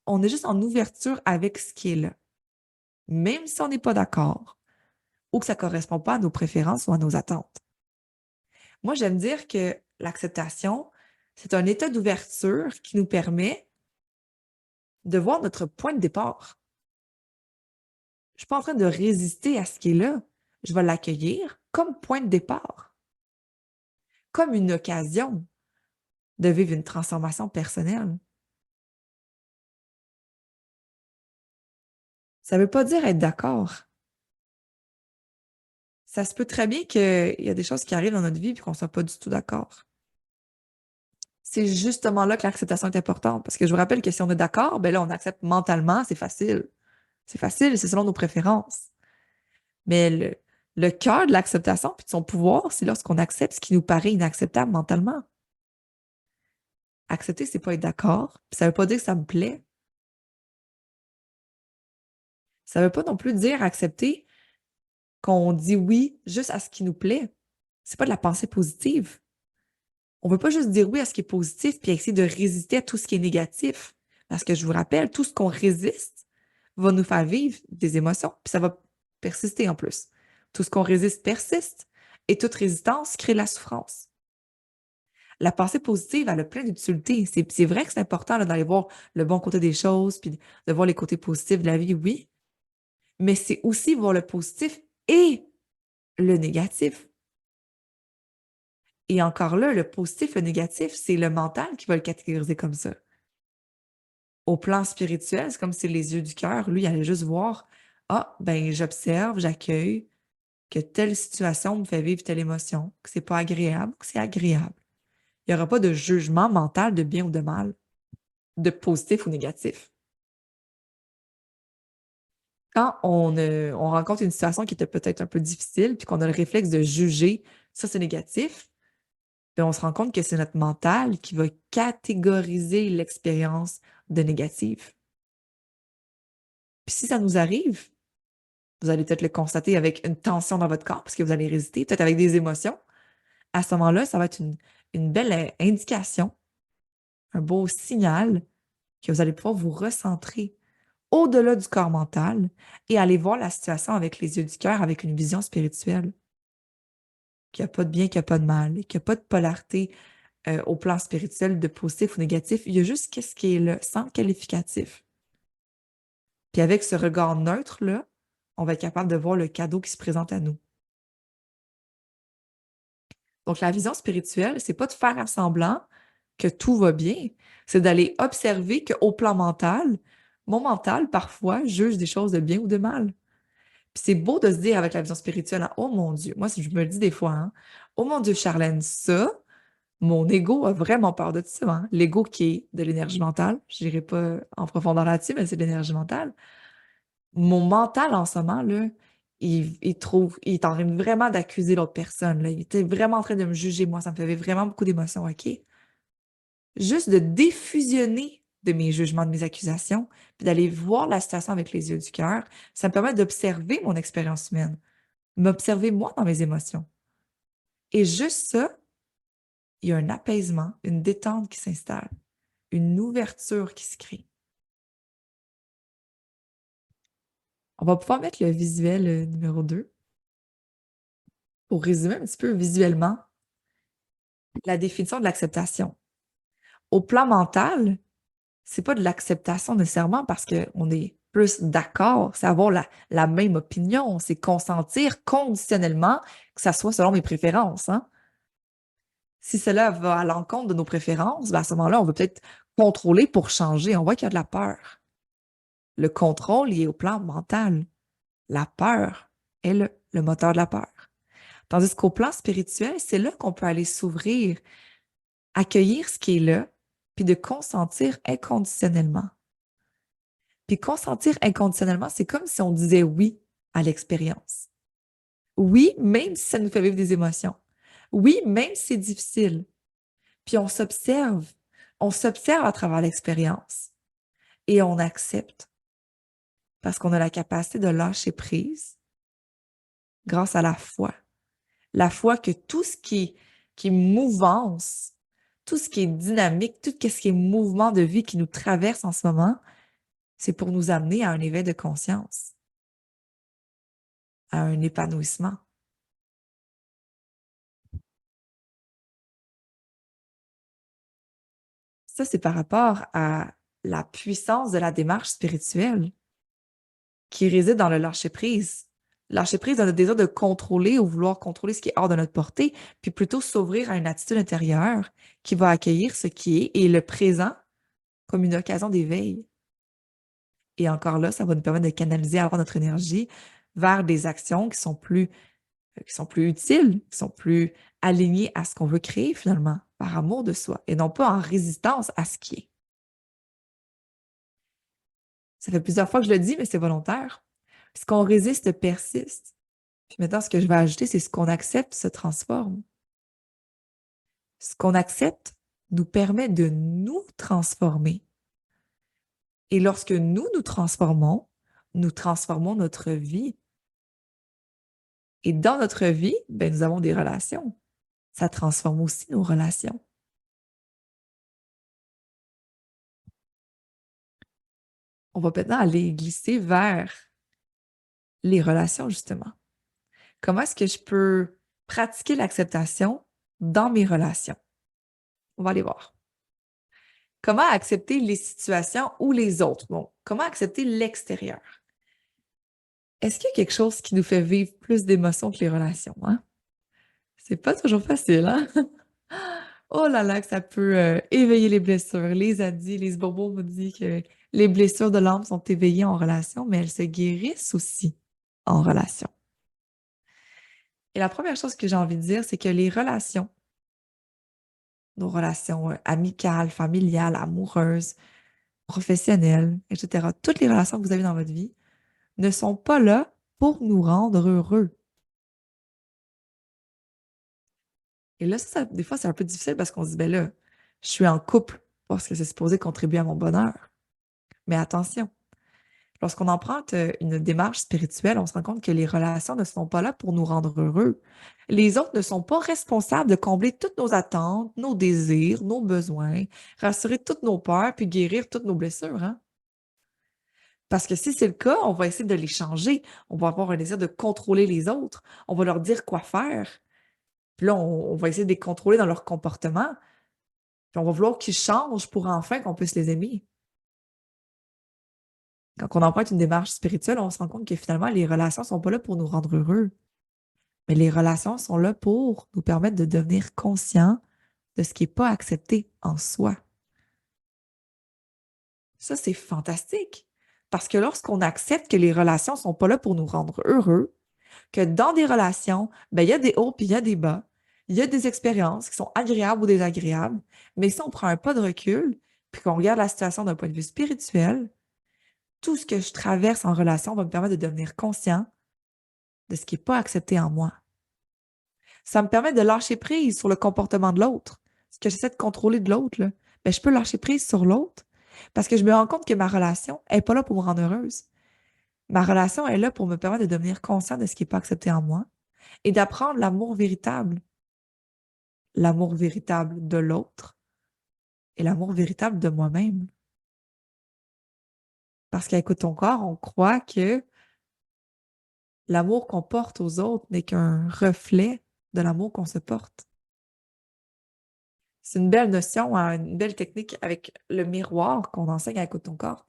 On est juste en ouverture avec ce qui est là, même si on n'est pas d'accord ou que ça ne correspond pas à nos préférences ou à nos attentes. Moi, j'aime dire que l'acceptation, c'est un état d'ouverture qui nous permet de voir notre point de départ. Je ne suis pas en train de résister à ce qui est là. Je vais l'accueillir comme point de départ, comme une occasion de vivre une transformation personnelle. Ça ne veut pas dire être d'accord. Ça se peut très bien qu'il y a des choses qui arrivent dans notre vie et qu'on ne soit pas du tout d'accord. C'est justement là que l'acceptation est importante. Parce que je vous rappelle que si on est d'accord, ben là, on accepte mentalement, c'est facile. C'est facile, c'est selon nos préférences. Mais le cœur de l'acceptation puis de son pouvoir, c'est lorsqu'on accepte ce qui nous paraît inacceptable mentalement. Accepter, c'est pas être d'accord. Puis ça veut pas dire que ça me plaît. Ça veut pas non plus dire accepter qu'on dit oui juste à ce qui nous plaît. C'est pas de la pensée positive. On veut pas juste dire oui à ce qui est positif puis essayer de résister à tout ce qui est négatif. Parce que je vous rappelle, tout ce qu'on résiste va nous faire vivre des émotions, puis ça va persister en plus. Tout ce qu'on résiste persiste et toute résistance crée la souffrance. La pensée positive, elle a plein d'utilité. C'est vrai que c'est important là, d'aller voir le bon côté des choses, puis de voir les côtés positifs de la vie, oui, mais c'est aussi voir le positif et le négatif. Et encore là, le positif, le négatif, c'est le mental qui va le catégoriser comme ça. Au plan spirituel, c'est comme si les yeux du cœur, lui, il allait juste voir, ah, ben, j'observe, j'accueille que telle situation me fait vivre telle émotion, que c'est pas agréable, que c'est agréable. Il n'y aura pas de jugement mental de bien ou de mal, de positif ou négatif. Quand on rencontre une situation qui était peut-être un peu difficile, puis qu'on a le réflexe de juger, ça c'est négatif, puis on se rend compte que c'est notre mental qui va catégoriser l'expérience de négative. Puis si ça nous arrive, vous allez peut-être le constater avec une tension dans votre corps, parce que vous allez résister, peut-être avec des émotions. À ce moment-là, ça va être une belle indication, un beau signal que vous allez pouvoir vous recentrer au-delà du corps mental et aller voir la situation avec les yeux du cœur, avec une vision spirituelle. Qu'il n'y a pas de bien, qu'il n'y a pas de mal, qu'il n'y a pas de polarité au plan spirituel de positif ou négatif. Il y a juste qu'est-ce qui est là, sans qualificatif. Puis avec ce regard neutre-là, on va être capable de voir le cadeau qui se présente à nous. Donc, la vision spirituelle, c'est pas de faire à semblant que tout va bien, c'est d'aller observer qu'au plan mental, mon mental, parfois, juge des choses de bien ou de mal. Puis c'est beau de se dire avec la vision spirituelle, hein, oh mon Dieu, moi, je me le dis des fois, hein, oh mon Dieu, Charlène, ça, mon ego a vraiment peur de ça. Hein. L'ego qui est de l'énergie mentale, je n'irai pas en profondeur là-dessus, mais c'est de l'énergie mentale. Mon mental en ce moment, là, il est en train vraiment d'accuser l'autre personne. Là. Il était vraiment en train de me juger. Moi, ça me faisait vraiment beaucoup d'émotions. OK? Juste de défusionner de mes jugements, de mes accusations, puis d'aller voir la situation avec les yeux du cœur, ça me permet d'observer mon expérience humaine, m'observer moi dans mes émotions. Et juste ça, il y a un apaisement, une détente qui s'installe, une ouverture qui se crée. On va pouvoir mettre le visuel numéro 2 pour résumer un petit peu visuellement la définition de l'acceptation. Au plan mental, c'est pas de l'acceptation nécessairement parce qu'on est plus d'accord, c'est avoir la même opinion, c'est consentir conditionnellement que ça soit selon mes préférences. Hein? Si cela va à l'encontre de nos préférences, ben à ce moment-là, on veut peut-être contrôler pour changer. On voit qu'il y a de la peur. Le contrôle il est au plan mental. La peur est le moteur de la peur. Tandis qu'au plan spirituel, c'est là qu'on peut aller s'ouvrir, accueillir ce qui est là, puis de consentir inconditionnellement. Puis consentir inconditionnellement, c'est comme si on disait oui à l'expérience. Oui, même si ça nous fait vivre des émotions. Oui, même si c'est difficile. Puis on s'observe. On s'observe à travers l'expérience. Et on accepte. Parce qu'on a la capacité de lâcher prise grâce à la foi. La foi que tout ce qui est mouvance, tout ce qui est dynamique, tout ce qui est mouvement de vie qui nous traverse en ce moment, c'est pour nous amener à un éveil de conscience, à un épanouissement. Ça, c'est par rapport à la puissance de la démarche spirituelle qui réside dans le lâcher-prise. Lâcher-prise dans le désir de contrôler ou vouloir contrôler ce qui est hors de notre portée, puis plutôt s'ouvrir à une attitude intérieure qui va accueillir ce qui est et le présent comme une occasion d'éveil. Et encore là, ça va nous permettre de canaliser alors notre énergie vers des actions qui sont plus utiles, qui sont plus alignées à ce qu'on veut créer finalement, par amour de soi, et non pas en résistance à ce qui est. Ça fait plusieurs fois que je le dis, mais c'est volontaire. Ce qu'on résiste persiste. Puis maintenant, ce que je vais ajouter, c'est ce qu'on accepte se transforme. Ce qu'on accepte nous permet de nous transformer. Et lorsque nous nous transformons notre vie. Et dans notre vie, ben, nous avons des relations. Ça transforme aussi nos relations. On va maintenant aller glisser vers les relations, justement. Comment est-ce que je peux pratiquer l'acceptation dans mes relations? On va aller voir. Comment accepter les situations ou les autres? Bon, comment accepter l'extérieur? Est-ce qu'il y a quelque chose qui nous fait vivre plus d'émotions que les relations? Hein? C'est pas toujours facile, hein? Oh là là, que ça peut éveiller les blessures. Lise a dit, Lise Bourbeau m'a dit que les blessures de l'âme sont éveillées en relation, mais elles se guérissent aussi en relation. Et la première chose que j'ai envie de dire, c'est que les relations, nos relations amicales, familiales, amoureuses, professionnelles, etc., toutes les relations que vous avez dans votre vie ne sont pas là pour nous rendre heureux. Et là, des fois, c'est un peu difficile parce qu'on se dit, ben là, je suis en couple parce que c'est supposé contribuer à mon bonheur. Mais attention, lorsqu'on emprunte une démarche spirituelle, on se rend compte que les relations ne sont pas là pour nous rendre heureux. Les autres ne sont pas responsables de combler toutes nos attentes, nos désirs, nos besoins, rassurer toutes nos peurs, puis guérir toutes nos blessures. Hein? Parce que si c'est le cas, on va essayer de les changer. On va avoir un désir de contrôler les autres. On va leur dire quoi faire. Puis là, on va essayer de les contrôler dans leur comportement. Puis on va vouloir qu'ils changent pour enfin qu'on puisse les aimer. Quand on emprunte une démarche spirituelle, on se rend compte que finalement, les relations ne sont pas là pour nous rendre heureux, mais les relations sont là pour nous permettre de devenir conscients de ce qui n'est pas accepté en soi. Ça, c'est fantastique. Parce que lorsqu'on accepte que les relations ne sont pas là pour nous rendre heureux, que dans des relations, ben, il y a des hauts puis il y a des bas, il y a des expériences qui sont agréables ou désagréables, mais si on prend un pas de recul, puis qu'on regarde la situation d'un point de vue spirituel, tout ce que je traverse en relation va me permettre de devenir conscient de ce qui n'est pas accepté en moi. Ça me permet de lâcher prise sur le comportement de l'autre. Ce que j'essaie de contrôler de l'autre, là, ben, je peux lâcher prise sur l'autre parce que je me rends compte que ma relation n'est pas là pour me rendre heureuse. Ma relation est là pour me permettre de devenir conscient de ce qui n'est pas accepté en moi et d'apprendre l'amour véritable de l'autre et l'amour véritable de moi-même. Parce qu'à Écoute ton corps, on croit que l'amour qu'on porte aux autres n'est qu'un reflet de l'amour qu'on se porte. C'est une belle notion, hein, une belle technique avec le miroir qu'on enseigne à Écoute ton corps.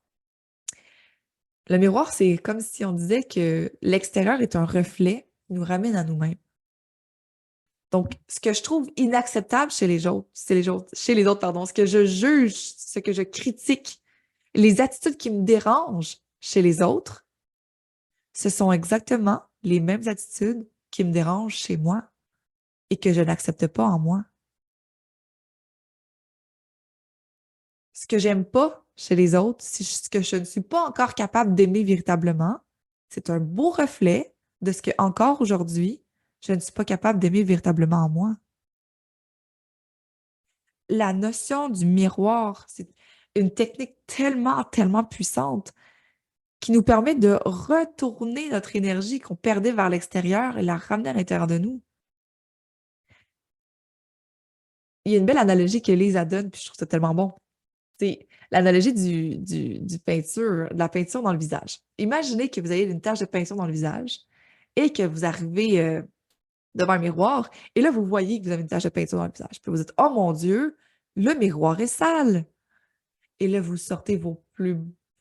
Le miroir, c'est comme si on disait que l'extérieur est un reflet qui nous ramène à nous-mêmes. Donc, ce que je trouve inacceptable chez les autres, ce que je juge, ce que je critique, les attitudes qui me dérangent chez les autres, ce sont exactement les mêmes attitudes qui me dérangent chez moi et que je n'accepte pas en moi. Ce que j'aime pas chez les autres, ce que je ne suis pas encore capable d'aimer véritablement, c'est un beau reflet de ce que, encore aujourd'hui, je ne suis pas capable d'aimer véritablement en moi. La notion du miroir, c'est une technique tellement, tellement puissante qui nous permet de retourner notre énergie qu'on perdait vers l'extérieur et la ramener à l'intérieur de nous. Il y a une belle analogie que Lisa donne, puis je trouve ça tellement bon. C'est l'analogie de la peinture dans le visage. Imaginez que vous avez une tache de peinture dans le visage et que vous arrivez devant un miroir et là, vous voyez que vous avez une tache de peinture dans le visage. Puis vous dites, oh mon Dieu, le miroir est sale. Et là, vous sortez vos plus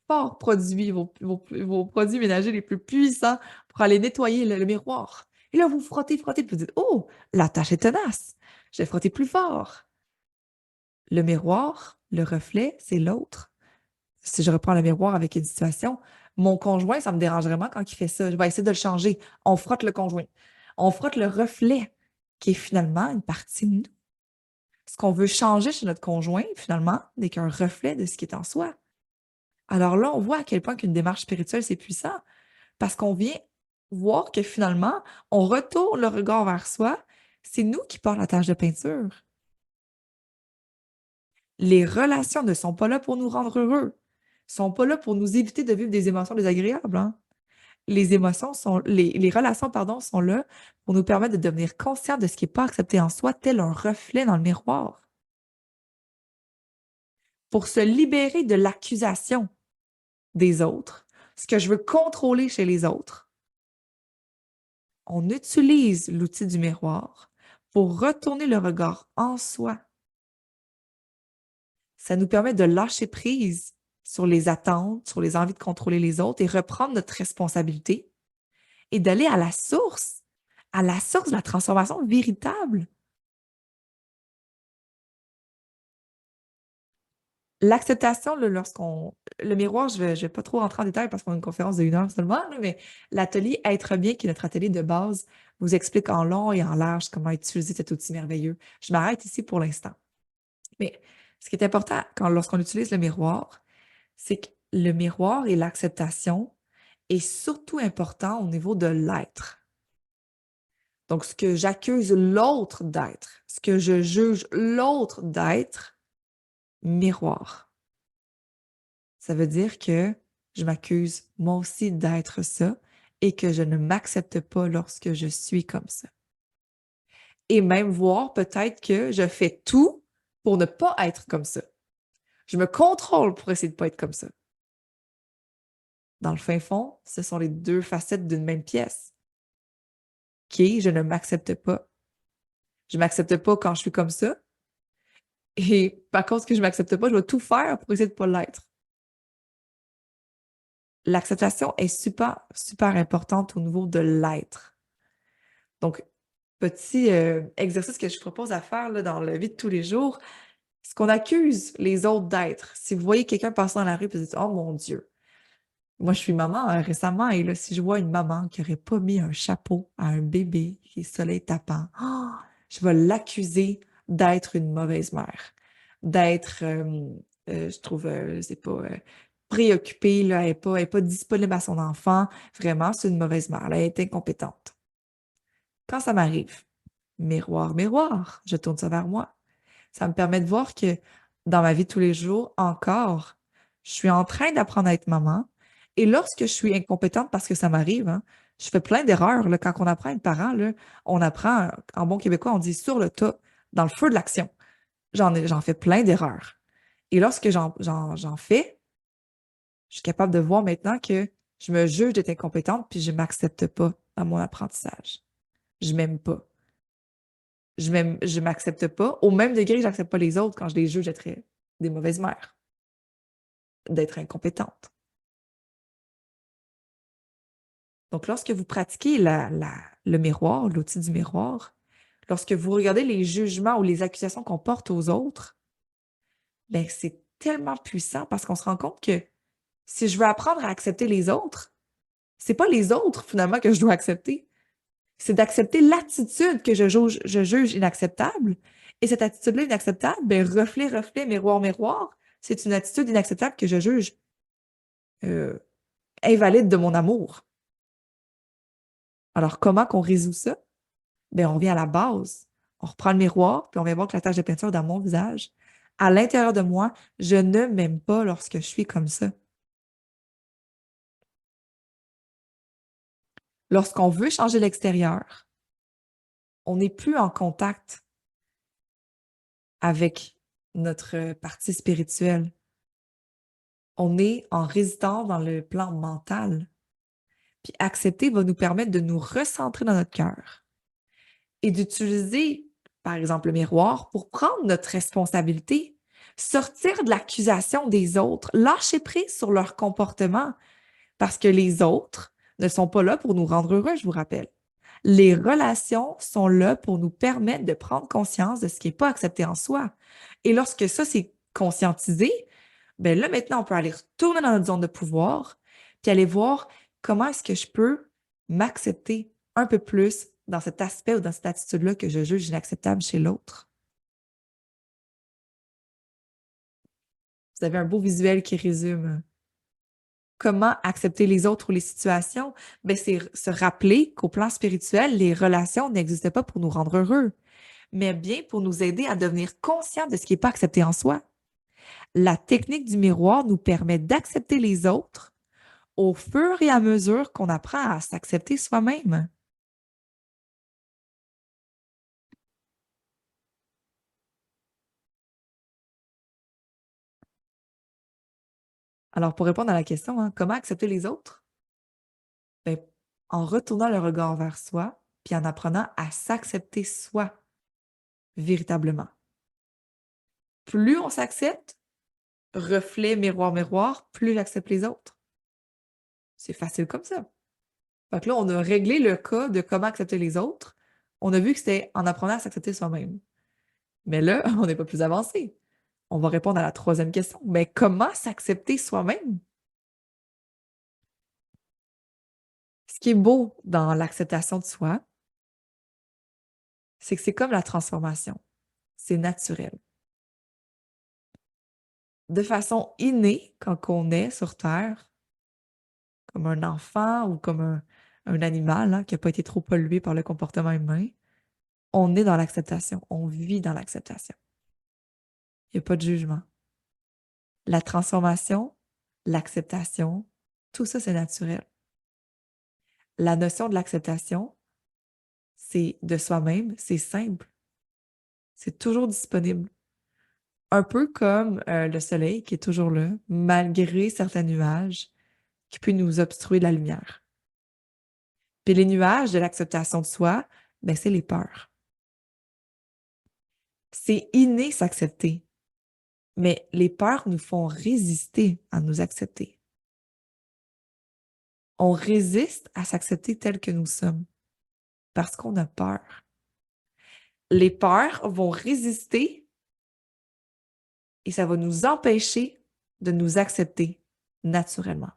forts produits, vos produits ménagers les plus puissants pour aller nettoyer le miroir. Et là, vous frottez, frottez, puis vous dites, oh, la tache est tenace. Je vais frotter plus fort. Le miroir, le reflet, c'est l'autre. Si je reprends le miroir avec une situation, mon conjoint, ça me dérange vraiment quand il fait ça. Je vais essayer de le changer. On frotte le conjoint. On frotte le reflet, qui est finalement une partie de nous. Ce qu'on veut changer chez notre conjoint, finalement, n'est qu'un reflet de ce qui est en soi. Alors là, on voit à quel point qu'une démarche spirituelle, c'est puissant, parce qu'on vient voir que finalement, on retourne le regard vers soi. C'est nous qui portons la tâche de peinture. Les relations ne sont pas là pour nous rendre heureux, ne sont pas là pour nous éviter de vivre des émotions désagréables, hein. Les relations, pardon, sont là pour nous permettre de devenir conscients de ce qui n'est pas accepté en soi, tel un reflet dans le miroir. Pour se libérer de l'accusation des autres, ce que je veux contrôler chez les autres, on utilise l'outil du miroir pour retourner le regard en soi. Ça nous permet de lâcher prise sur les attentes, sur les envies de contrôler les autres et reprendre notre responsabilité et d'aller à la source de la transformation véritable. L'acceptation, le miroir, je vais pas trop rentrer en détail parce qu'on a une conférence de 1 heure seulement, là, mais l'atelier Être bien, qui est notre atelier de base, vous explique en long et en large comment utiliser cet outil merveilleux. Je m'arrête ici pour l'instant. Mais ce qui est important lorsqu'on utilise le miroir, c'est que le miroir et l'acceptation est surtout important au niveau de l'être. Donc, ce que j'accuse l'autre d'être, ce que je juge l'autre d'être, miroir. Ça veut dire que je m'accuse moi aussi d'être ça et que je ne m'accepte pas lorsque je suis comme ça. Et même voir peut-être que je fais tout pour ne pas être comme ça. Je me contrôle pour essayer de ne pas être comme ça. Dans le fin fond, ce sont les deux facettes d'une même pièce, qui est je ne m'accepte pas. Je ne m'accepte pas quand je suis comme ça Et par contre, ce que je m'accepte pas, je vais tout faire pour essayer de pas l'être. L'acceptation est super, super importante au niveau de l'être. Donc, petit exercice que je propose à faire là, dans la vie de tous les jours, c'est qu'on accuse les autres d'être. Si vous voyez quelqu'un passer dans la rue et vous dites, oh mon Dieu, moi je suis maman récemment et là, si je vois une maman qui n'aurait pas mis un chapeau à un bébé qui est soleil tapant, je vais l'accuser d'être une mauvaise mère, d'être, je trouve, c'est pas préoccupée, là, elle est pas disponible à son enfant. Vraiment, c'est une mauvaise mère. Elle est incompétente. Quand ça m'arrive, miroir, miroir, je tourne ça vers moi. Ça me permet de voir que dans ma vie de tous les jours, encore, je suis en train d'apprendre à être maman. Et lorsque je suis incompétente, parce que ça m'arrive, hein, je fais plein d'erreurs. Là, quand on apprend à être parent, là, on apprend, en bon québécois, on dit sur le tas, dans le feu de l'action. J'en fais plein d'erreurs. Et lorsque j'en fais, je suis capable de voir maintenant que je me juge d'être incompétente puis je m'accepte pas dans mon apprentissage. Je m'aime pas. Je m'accepte pas au même degré que j'accepte pas les autres quand je les juge d'être des mauvaises mères, d'être incompétentes. Donc, lorsque vous pratiquez le miroir, l'outil du miroir, lorsque vous regardez les jugements ou les accusations qu'on porte aux autres, ben, c'est tellement puissant parce qu'on se rend compte que si je veux apprendre à accepter les autres, c'est pas les autres finalement que je dois accepter. C'est d'accepter l'attitude que je juge inacceptable. Et cette attitude-là inacceptable, ben, reflet, reflet, miroir, miroir, c'est une attitude inacceptable que je juge euh, invalide de mon amour. Alors, comment qu'on résout ça? Ben, on revient à la base. On reprend le miroir, puis on vient voir que la tache de peinture est dans mon visage. À l'intérieur de moi, je ne m'aime pas lorsque je suis comme ça. Lorsqu'on veut changer l'extérieur, on n'est plus en contact avec notre partie spirituelle. On est en résistance dans le plan mental. Puis accepter va nous permettre de nous recentrer dans notre cœur et d'utiliser, par exemple, le miroir pour prendre notre responsabilité, sortir de l'accusation des autres, lâcher prise sur leur comportement parce que les autres ne sont pas là pour nous rendre heureux, je vous rappelle. Les relations sont là pour nous permettre de prendre conscience de ce qui n'est pas accepté en soi. Et lorsque ça, c'est conscientisé, ben là, maintenant, on peut aller retourner dans notre zone de pouvoir, puis aller voir comment est-ce que je peux m'accepter un peu plus dans cet aspect ou dans cette attitude-là que je juge inacceptable chez l'autre. Vous avez un beau visuel qui résume comment accepter les autres ou les situations. Ben, c'est se rappeler qu'au plan spirituel, les relations n'existent pas pour nous rendre heureux, mais bien pour nous aider à devenir conscients de ce qui n'est pas accepté en soi. La technique du miroir nous permet d'accepter les autres au fur et à mesure qu'on apprend à s'accepter soi-même. Alors, pour répondre à la question, hein, comment accepter les autres? Ben, en retournant le regard vers soi, puis en apprenant à s'accepter soi véritablement. Plus on s'accepte, reflet, miroir, miroir, plus j'accepte les autres. C'est facile comme ça. Fait que là, on a réglé le cas de comment accepter les autres. On a vu que c'était en apprenant à s'accepter soi-même. Mais là, on n'est pas plus avancé. On va répondre à la troisième question. Mais comment s'accepter soi-même? Ce qui est beau dans l'acceptation de soi, c'est que c'est comme la transformation. C'est naturel. De façon innée, quand on est sur Terre, comme un enfant ou comme un animal hein, qui n'a pas été trop pollué par le comportement humain, on est dans l'acceptation. On vit dans l'acceptation. Il n'y a pas de jugement. La transformation, l'acceptation, tout ça, c'est naturel. La notion de l'acceptation, c'est de soi-même, c'est simple. C'est toujours disponible. Un peu comme le soleil qui est toujours là, malgré certains nuages qui peuvent nous obstruer la lumière. Puis les nuages de l'acceptation de soi, ben, c'est les peurs. C'est inné s'accepter, mais les peurs nous font résister à nous accepter. On résiste à s'accepter tel que nous sommes parce qu'on a peur. Les peurs vont résister et ça va nous empêcher de nous accepter naturellement.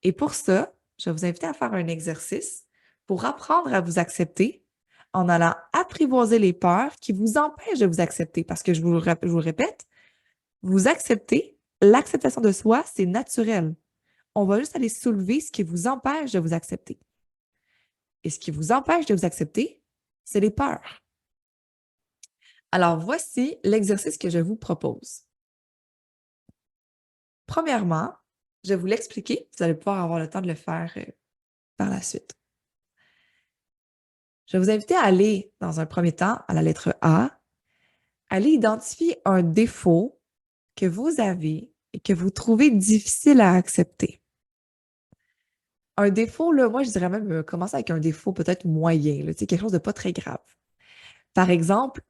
Et pour ça, je vais vous inviter à faire un exercice pour apprendre à vous accepter en allant apprivoiser les peurs qui vous empêchent de vous accepter. Parce que je vous le répète, vous accepter, l'acceptation de soi, c'est naturel. On va juste aller soulever ce qui vous empêche de vous accepter. Et ce qui vous empêche de vous accepter, c'est les peurs. Alors, voici l'exercice que je vous propose. Premièrement, je vais vous l'expliquer. Vous allez pouvoir avoir le temps de le faire par la suite. Je vais vous inviter à aller, dans un premier temps, à la lettre A, aller identifier un défaut que vous avez et que vous trouvez difficile à accepter. Un défaut, là, moi, je dirais même commencer avec un défaut peut-être moyen, là, quelque chose de pas très grave. Par exemple,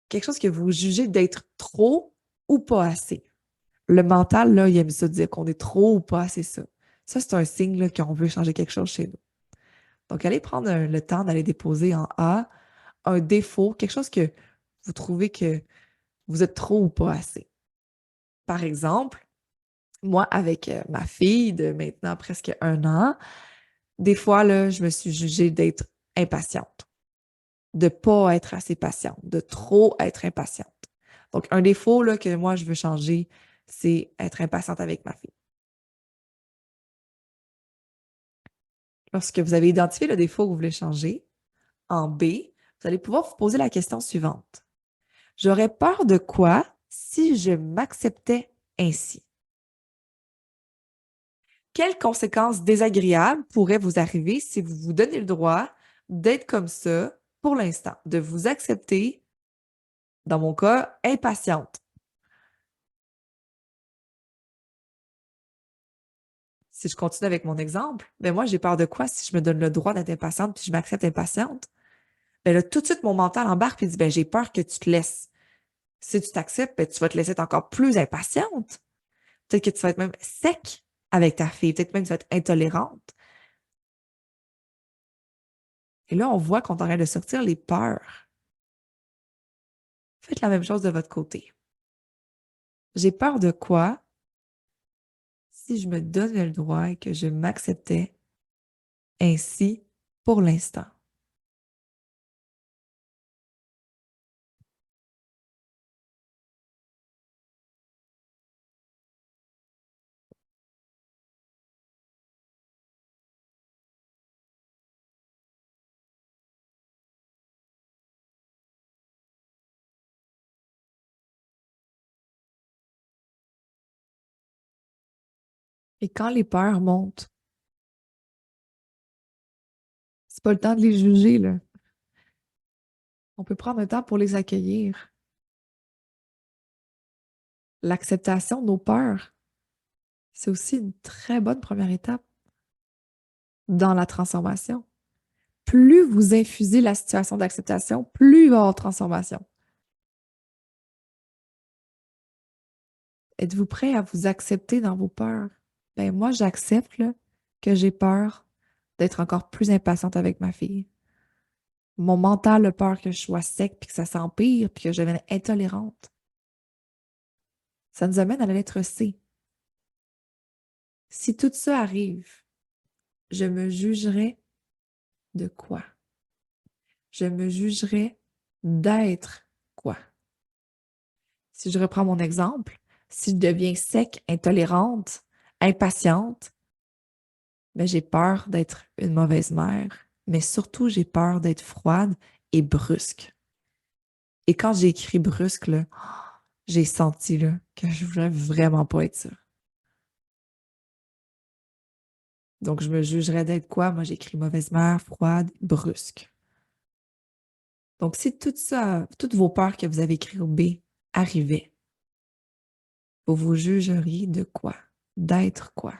quelque chose que vous jugez d'être trop ou pas assez. Le mental, là, il aime ça dire qu'on est trop ou pas assez ça. Ça, c'est un signe là, qu'on veut changer quelque chose chez nous. Donc, allez prendre le temps d'aller déposer en A un défaut, quelque chose que vous trouvez que vous êtes trop ou pas assez. Par exemple, moi, avec ma fille de maintenant presque 1 an, des fois, là, je me suis jugée d'être impatiente, de pas être assez patiente, de trop être impatiente. Donc, un défaut là, que moi, je veux changer, c'est être impatiente avec ma fille. Lorsque vous avez identifié le défaut que vous voulez changer, en B, vous allez pouvoir vous poser la question suivante. J'aurais peur de quoi si je m'acceptais ainsi? Quelles conséquences désagréables pourraient vous arriver si vous vous donnez le droit d'être comme ça pour l'instant, de vous accepter, dans mon cas, impatiente? Si je continue avec mon exemple, ben moi, j'ai peur de quoi si je me donne le droit d'être impatiente puis je m'accepte impatiente? Ben là, tout de suite, mon mental embarque et dit, ben j'ai peur que tu te laisses. Si tu t'acceptes, ben, tu vas te laisser être encore plus impatiente. Peut-être que tu vas être même sec avec ta fille, peut-être même que tu vas être intolérante. Et là, on voit qu'on est en train de sortir les peurs. Faites la même chose de votre côté. J'ai peur de quoi si je me donnais le droit et que je m'acceptais ainsi pour l'instant? Et quand les peurs montent, c'est pas le temps de les juger, là. On peut prendre le temps pour les accueillir. L'acceptation de nos peurs, c'est aussi une très bonne première étape dans la transformation. Plus vous infusez la situation d'acceptation, plus il va y avoir transformation. Êtes-vous prêt à vous accepter dans vos peurs? Ben moi, j'accepte là, que j'ai peur d'être encore plus impatiente avec ma fille. Mon mental a peur que je sois sec, puis que ça s'empire, puis que je devienne intolérante. Ça nous amène à la lettre C. Si tout ça arrive, je me jugerais de quoi? Je me jugerais d'être quoi? Si je reprends mon exemple, si je deviens sec, intolérante, impatiente, ben j'ai peur d'être une mauvaise mère, mais surtout j'ai peur d'être froide et brusque. Et quand j'ai écrit brusque, là, j'ai senti là, que je voulais vraiment pas être ça. Donc, je me jugerais d'être quoi? Moi, j'ai écrit mauvaise mère, froide, brusque. Donc, si tout ça, toutes vos peurs que vous avez écrites au B arrivaient, vous vous jugeriez de quoi? D'être quoi?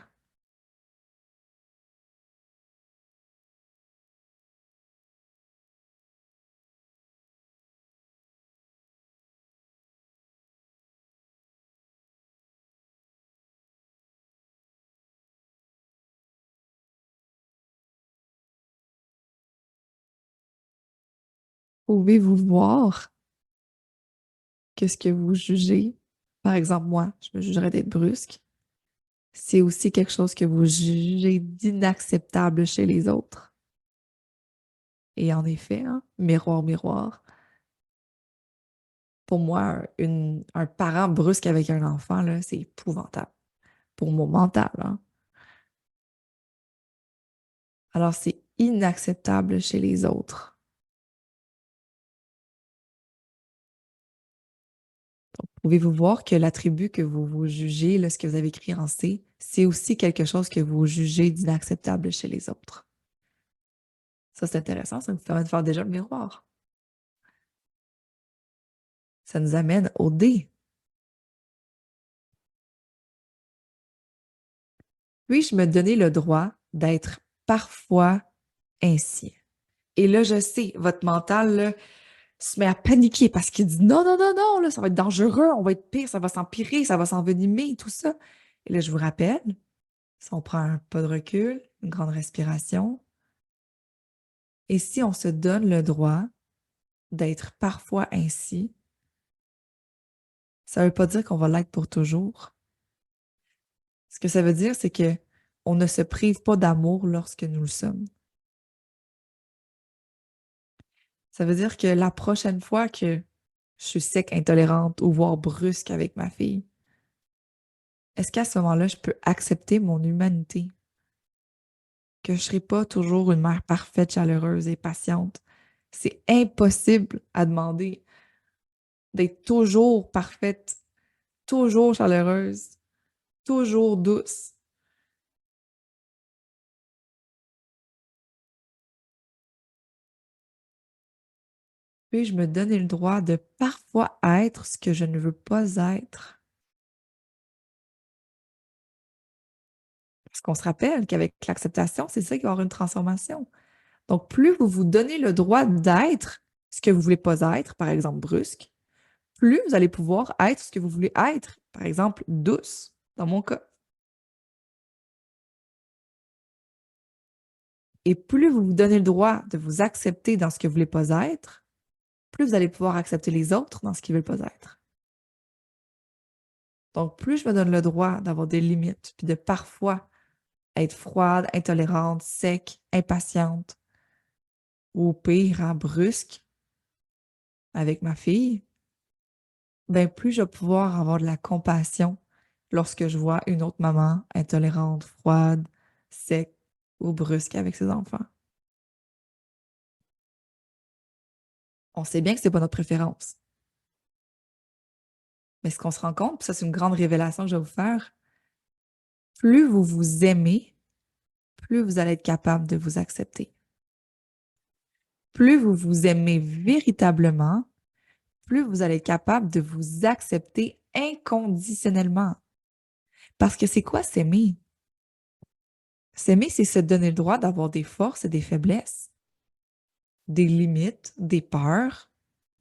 Pouvez-vous voir que ce que vous jugez, par exemple, moi, je me jugerais d'être brusque, c'est aussi quelque chose que vous jugez d'inacceptable chez les autres. Et en effet, hein, miroir, miroir, pour moi, un parent brusque avec un enfant, là, c'est épouvantable pour mon mental, hein. Alors, c'est inacceptable chez les autres. Pouvez-vous voir que l'attribut que vous jugez, là, ce que vous avez écrit en C, c'est aussi quelque chose que vous jugez d'inacceptable chez les autres. Ça, c'est intéressant, ça nous permet de faire déjà le miroir. Ça nous amène au D. Puis-je me donner le droit d'être parfois ainsi? Et là, je sais, votre mental là, se met à paniquer parce qu'il dit non, non, non, non, là, ça va être dangereux, on va être pire, ça va s'empirer, ça va s'envenimer, tout ça. Et là, je vous rappelle, si on prend un pas de recul, une grande respiration, et si on se donne le droit d'être parfois ainsi, ça ne veut pas dire qu'on va l'être pour toujours. Ce que ça veut dire, c'est que on ne se prive pas d'amour lorsque nous le sommes. Ça veut dire que la prochaine fois que je suis sec, intolérante ou voire brusque avec ma fille, est-ce qu'à ce moment-là, je peux accepter mon humanité? Que je ne serai pas toujours une mère parfaite, chaleureuse et patiente? C'est impossible à demander d'être toujours parfaite, toujours chaleureuse, toujours douce. Puis-je me donner le droit de parfois être ce que je ne veux pas être? Parce qu'on se rappelle qu'avec l'acceptation, c'est ça qui va y avoir une transformation. Donc, plus vous vous donnez le droit d'être ce que vous ne voulez pas être, par exemple brusque, plus vous allez pouvoir être ce que vous voulez être, par exemple douce, dans mon cas. Et plus vous vous donnez le droit de vous accepter dans ce que vous ne voulez pas être, plus vous allez pouvoir accepter les autres dans ce qu'ils ne veulent pas être. Donc, plus je me donne le droit d'avoir des limites, puis de parfois être froide, intolérante, sec, impatiente, ou au pire, hein, brusque avec ma fille, ben plus je vais pouvoir avoir de la compassion lorsque je vois une autre maman intolérante, froide, sec ou brusque avec ses enfants. On sait bien que c'est pas notre préférence. Mais ce qu'on se rend compte, puis ça c'est une grande révélation que je vais vous faire, plus vous vous aimez, plus vous allez être capable de vous accepter. Plus vous vous aimez véritablement, plus vous allez être capable de vous accepter inconditionnellement. Parce que c'est quoi s'aimer? S'aimer, c'est se donner le droit d'avoir des forces et des faiblesses, des limites, des peurs,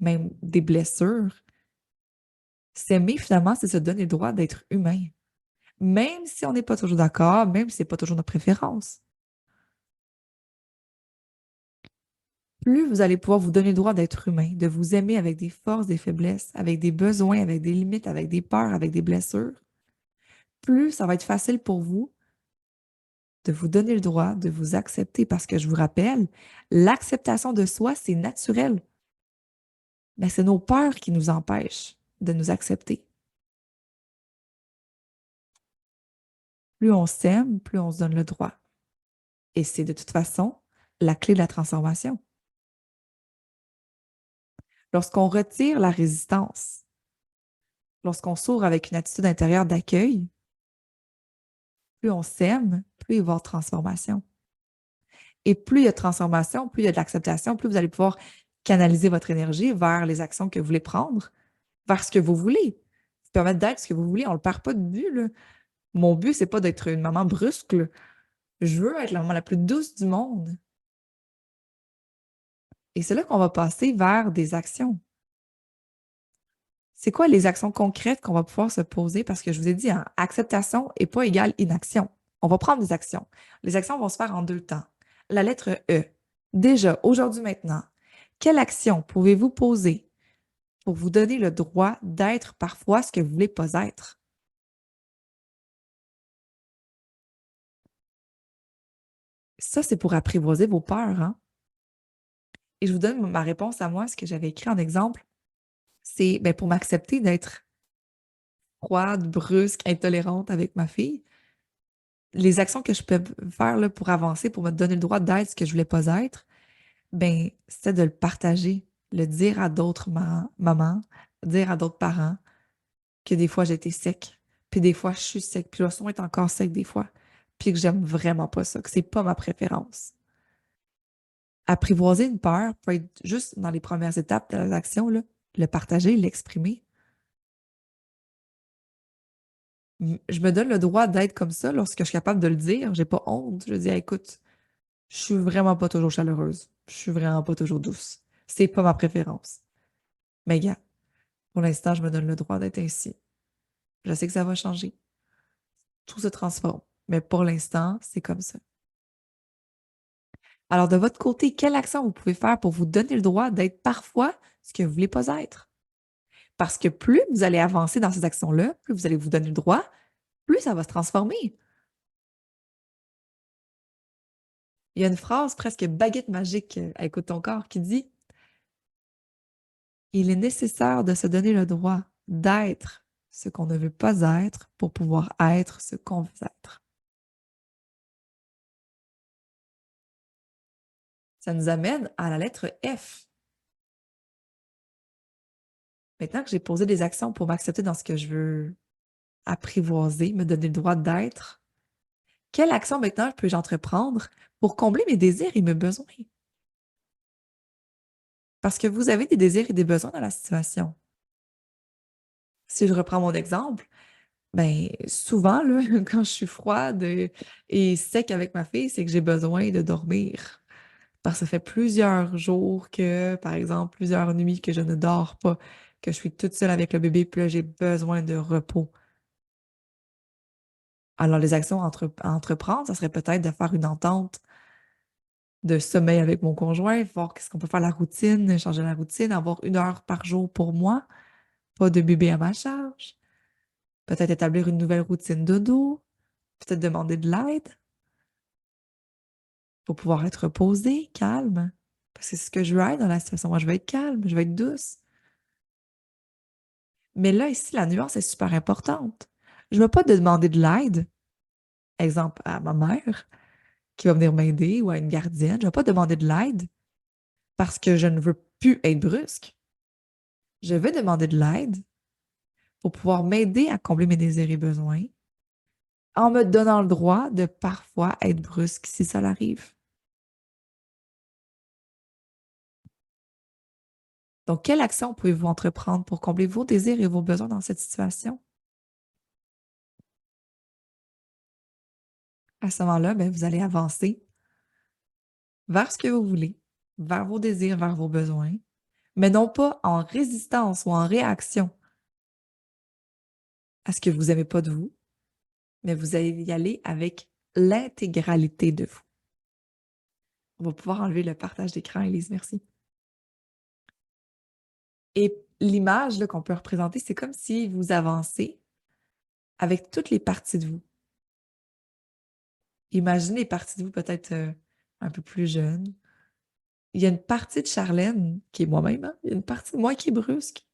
même des blessures. S'aimer, finalement, c'est se donner le droit d'être humain. Même si on n'est pas toujours d'accord, même si ce n'est pas toujours notre préférence. Plus vous allez pouvoir vous donner le droit d'être humain, de vous aimer avec des forces, des faiblesses, avec des besoins, avec des limites, avec des peurs, avec des blessures, plus ça va être facile pour vous de vous donner le droit de vous accepter parce que je vous rappelle, l'acceptation de soi, c'est naturel, mais c'est nos peurs qui nous empêchent de nous accepter. Plus on s'aime, plus on se donne le droit. Et c'est de toute façon la clé de la transformation. Lorsqu'on retire la résistance, lorsqu'on s'ouvre avec une attitude intérieure d'accueil, plus on s'aime, plus il va y avoir transformation. Et plus il y a de transformation, plus il y a de l'acceptation, plus vous allez pouvoir canaliser votre énergie vers les actions que vous voulez prendre, vers ce que vous voulez. Vous permettre d'être ce que vous voulez. On ne le perd pas de vue, là. Mon but, c'est pas d'être une maman brusque, là. Je veux être la maman la plus douce du monde. Et c'est là qu'on va passer vers des actions. C'est quoi les actions concrètes qu'on va pouvoir se poser? Parce que je vous ai dit, hein, acceptation n'est pas égale inaction. On va prendre des actions. Les actions vont se faire en deux temps. La lettre E. Déjà, aujourd'hui, maintenant, Quelle action pouvez-vous poser pour vous donner le droit d'être parfois ce que vous voulez pas être? Ça, c'est pour apprivoiser vos peurs, hein? Et je vous donne ma réponse à moi, ce que j'avais écrit en exemple, c'est, ben, pour m'accepter d'être froide, brusque, intolérante avec ma fille, les actions que je peux faire là, pour avancer, pour me donner le droit d'être ce que je voulais pas être, ben, c'était de le partager, le dire à d'autres mamans, dire à d'autres parents que des fois j'étais sec, puis des fois je suis sec, puis le son est encore sec des fois, puis que j'aime vraiment pas ça, que c'est pas ma préférence. Apprivoiser une peur peut être juste dans les premières étapes de l'action, là, le partager, l'exprimer. Je me donne le droit d'être comme ça lorsque je suis capable de le dire. J'ai pas honte. Je dis, écoute, je suis vraiment pas toujours chaleureuse. Je suis vraiment pas toujours douce. C'est pas ma préférence. Mais gars, pour l'instant, je me donne le droit d'être ainsi. Je sais que ça va changer. Tout se transforme. Mais pour l'instant, c'est comme ça. Alors, de votre côté, quelle action vous pouvez faire pour vous donner le droit d'être parfois ce que vous voulez pas être? Parce que plus vous allez avancer dans ces actions-là, plus vous allez vous donner le droit, plus ça va se transformer. Il y a une phrase presque baguette magique à Écoute ton corps qui dit: il est nécessaire de se donner le droit d'être ce qu'on ne veut pas être pour pouvoir être ce qu'on veut être. Ça nous amène à la lettre F. Maintenant que j'ai posé des actions pour m'accepter dans ce que je veux apprivoiser, me donner le droit d'être, quelle action maintenant peux-je entreprendre pour combler mes désirs et mes besoins? Parce que vous avez des désirs et des besoins dans la situation. Si je reprends mon exemple, ben souvent là, quand je suis froide et sec avec ma fille, c'est que j'ai besoin de dormir. Parce que ça fait plusieurs jours que, par exemple, plusieurs nuits que je ne dors pas, que je suis toute seule avec le bébé, puis là, j'ai besoin de repos. Alors, les actions à entreprendre, ça serait peut-être de faire une entente de sommeil avec mon conjoint, voir qu'est-ce qu'on peut faire la routine, changer la routine, avoir 1 heure par jour pour moi, pas de bébé à ma charge. Peut-être établir une nouvelle routine dodo, peut-être demander de l'aide pour pouvoir être reposée, calme. Parce que c'est ce que je veux être dans la situation. Moi, je veux être calme, je veux être douce. Mais là, ici, la nuance est super importante. Je ne veux pas de demander de l'aide, exemple à ma mère qui va venir m'aider ou à une gardienne. Je ne vais pas demander de l'aide parce que je ne veux plus être brusque. Je veux demander de l'aide pour pouvoir m'aider à combler mes désirs et besoins en me donnant le droit de parfois être brusque si ça l'arrive. Donc, quelle action pouvez-vous entreprendre pour combler vos désirs et vos besoins dans cette situation? À ce moment-là, ben, vous allez avancer vers ce que vous voulez, vers vos désirs, vers vos besoins, mais non pas en résistance ou en réaction à ce que vous aimez pas de vous, mais vous allez y aller avec l'intégralité de vous. On va pouvoir enlever le partage d'écran, Élise, merci. Et l'image là, qu'on peut représenter, c'est comme si vous avancez avec toutes les parties de vous. Imaginez les parties de vous peut-être un peu plus jeunes. Il y a une partie de Charlène, qui est moi-même, hein? Il y a une partie de moi qui est brusque.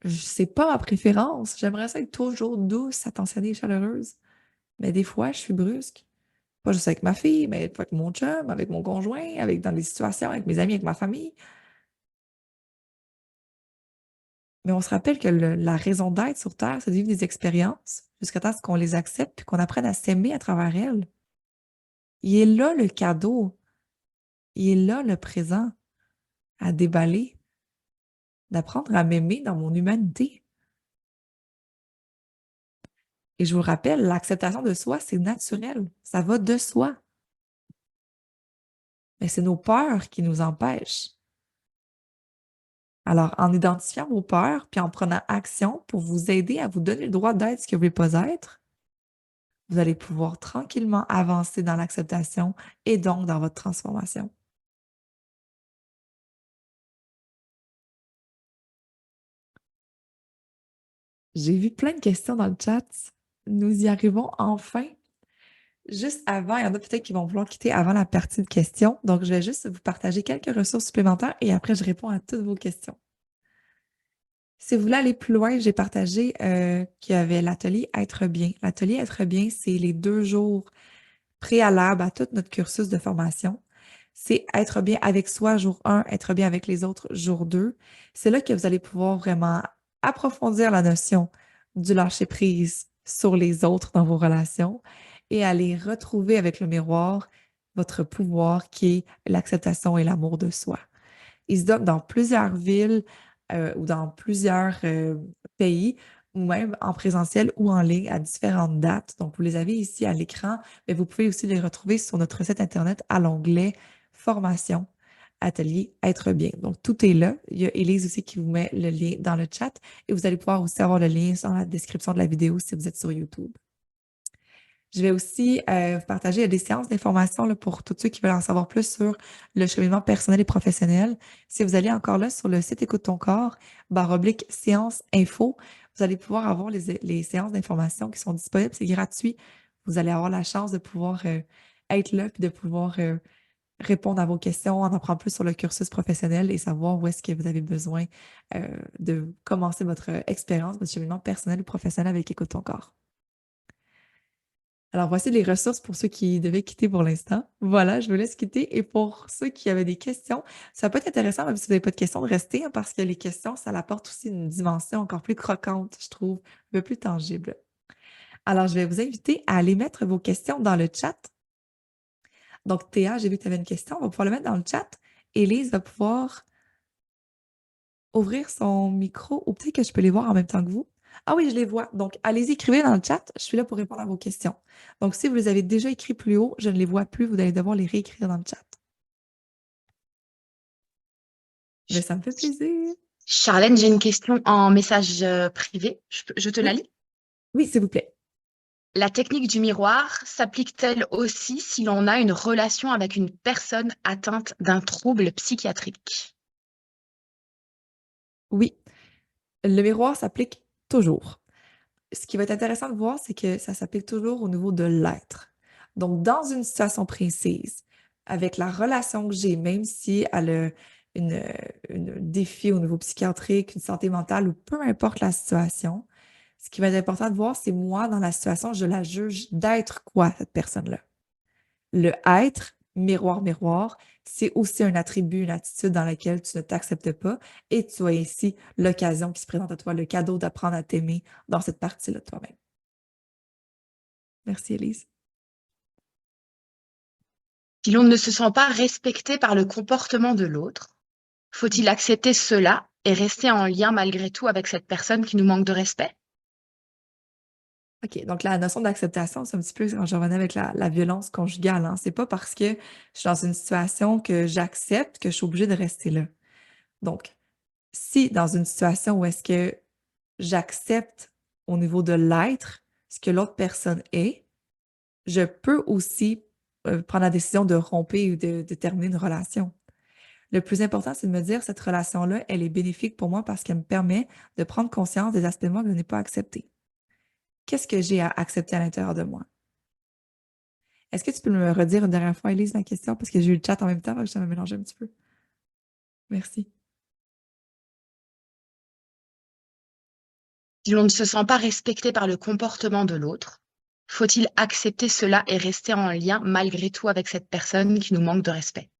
C'est pas ma préférence. J'aimerais ça être toujours douce, attentionnée et chaleureuse. Mais des fois, je suis brusque. Pas juste avec ma fille, mais avec mon chum, avec mon conjoint, dans des situations, avec mes amis, avec ma famille. Mais on se rappelle que la raison d'être sur Terre, c'est de vivre des expériences jusqu'à temps qu'on les accepte puis qu'on apprenne à s'aimer à travers elles. Il est là le cadeau. Il est là le présent à déballer, d'apprendre à m'aimer dans mon humanité. Et je vous rappelle, l'acceptation de soi, c'est naturel. Ça va de soi. Mais c'est nos peurs qui nous empêchent. Alors, en identifiant vos peurs, puis en prenant action pour vous aider à vous donner le droit d'être ce que vous ne voulez pas être, vous allez pouvoir tranquillement avancer dans l'acceptation et donc dans votre transformation. J'ai vu plein de questions dans le chat. Nous y arrivons enfin. Juste avant, il y en a peut-être qui vont vouloir quitter avant la partie de questions. Donc, je vais juste vous partager quelques ressources supplémentaires et après, je réponds à toutes vos questions. Si vous voulez aller plus loin, j'ai partagé qu'il y avait l'atelier Être bien. L'atelier Être bien, c'est les 2 jours préalables à tout notre cursus de formation. C'est être bien avec soi, jour 1, être bien avec les autres, jour 2. C'est là que vous allez pouvoir vraiment approfondir la notion du lâcher-prise sur les autres dans vos relations et aller retrouver avec le miroir votre pouvoir qui est l'acceptation et l'amour de soi. Il se donne dans plusieurs villes ou dans plusieurs pays, ou même en présentiel ou en ligne à différentes dates. Donc, vous les avez ici à l'écran, mais vous pouvez aussi les retrouver sur notre site Internet à l'onglet Formation, Atelier, Être bien. Donc, tout est là. Il y a Élise aussi qui vous met le lien dans le chat et vous allez pouvoir aussi avoir le lien dans la description de la vidéo si vous êtes sur YouTube. Je vais aussi vous partager des séances d'information là, pour tous ceux qui veulent en savoir plus sur le cheminement personnel et professionnel. Si vous allez encore là sur le site Écoute ton corps, / séance info, vous allez pouvoir avoir les séances d'information qui sont disponibles. C'est gratuit. Vous allez avoir la chance de pouvoir être là puis de pouvoir répondre à vos questions, en apprendre plus sur le cursus professionnel et savoir où est-ce que vous avez besoin de commencer votre expérience, votre cheminement personnel ou professionnel avec Écoute ton corps. Alors, voici les ressources pour ceux qui devaient quitter pour l'instant. Voilà, je vous laisse quitter. Et pour ceux qui avaient des questions, ça peut être intéressant, même si vous n'avez pas de questions, de rester, hein, parce que les questions, ça apporte aussi une dimension encore plus croquante, je trouve, un peu plus tangible. Alors, je vais vous inviter à aller mettre vos questions dans le chat. Donc, Théa, j'ai vu que tu avais une question, on va pouvoir le mettre dans le chat. Élise va pouvoir ouvrir son micro, ou peut-être que je peux les voir en même temps que vous. Ah oui, je les vois. Donc, allez-y, écrivez dans le chat. Je suis là pour répondre à vos questions. Donc, si vous les avez déjà écrits plus haut, je ne les vois plus. Vous allez devoir les réécrire dans le chat. Mais ça me fait plaisir. Charlène, j'ai une question en message privé. Je te la Oui, lis. oui, s'il vous plaît. La technique du miroir s'applique-t-elle aussi si l'on a une relation avec une personne atteinte d'un trouble psychiatrique? Oui, le miroir s'applique toujours. Ce qui va être intéressant de voir, c'est que ça s'applique toujours au niveau de l'être. Donc, dans une situation précise, avec la relation que j'ai, même si elle a une, défi au niveau psychiatrique, une santé mentale ou peu importe la situation, ce qui va être important de voir, c'est moi, dans la situation, je la juge d'être quoi, cette personne-là? Le être, miroir, miroir, c'est aussi un attribut, une attitude dans laquelle tu ne t'acceptes pas et tu as ici l'occasion qui se présente à toi, le cadeau d'apprendre à t'aimer dans cette partie-là de toi-même. Merci, Elise. Si l'on ne se sent pas respecté par le comportement de l'autre, faut-il accepter cela et rester en lien malgré tout avec cette personne qui nous manque de respect? OK, donc la notion d'acceptation, c'est un petit peu quand je revenais avec la violence conjugale, hein. C'est pas parce que je suis dans une situation que j'accepte que je suis obligée de rester là. Donc, si dans une situation où est-ce que j'accepte au niveau de l'être ce que l'autre personne est, je peux aussi prendre la décision de rompre ou de terminer une relation. Le plus important, c'est de me dire, cette relation-là, elle est bénéfique pour moi parce qu'elle me permet de prendre conscience des aspects de moi que je n'ai pas acceptés. Qu'est-ce que j'ai à accepter à l'intérieur de moi? Est-ce que tu peux me redire une dernière fois, Elise, ma question? Parce que j'ai eu le chat en même temps, donc je me mélanger un petit peu. Merci. Si l'on ne se sent pas respecté par le comportement de l'autre, faut-il accepter cela et rester en lien malgré tout avec cette personne qui nous manque de respect?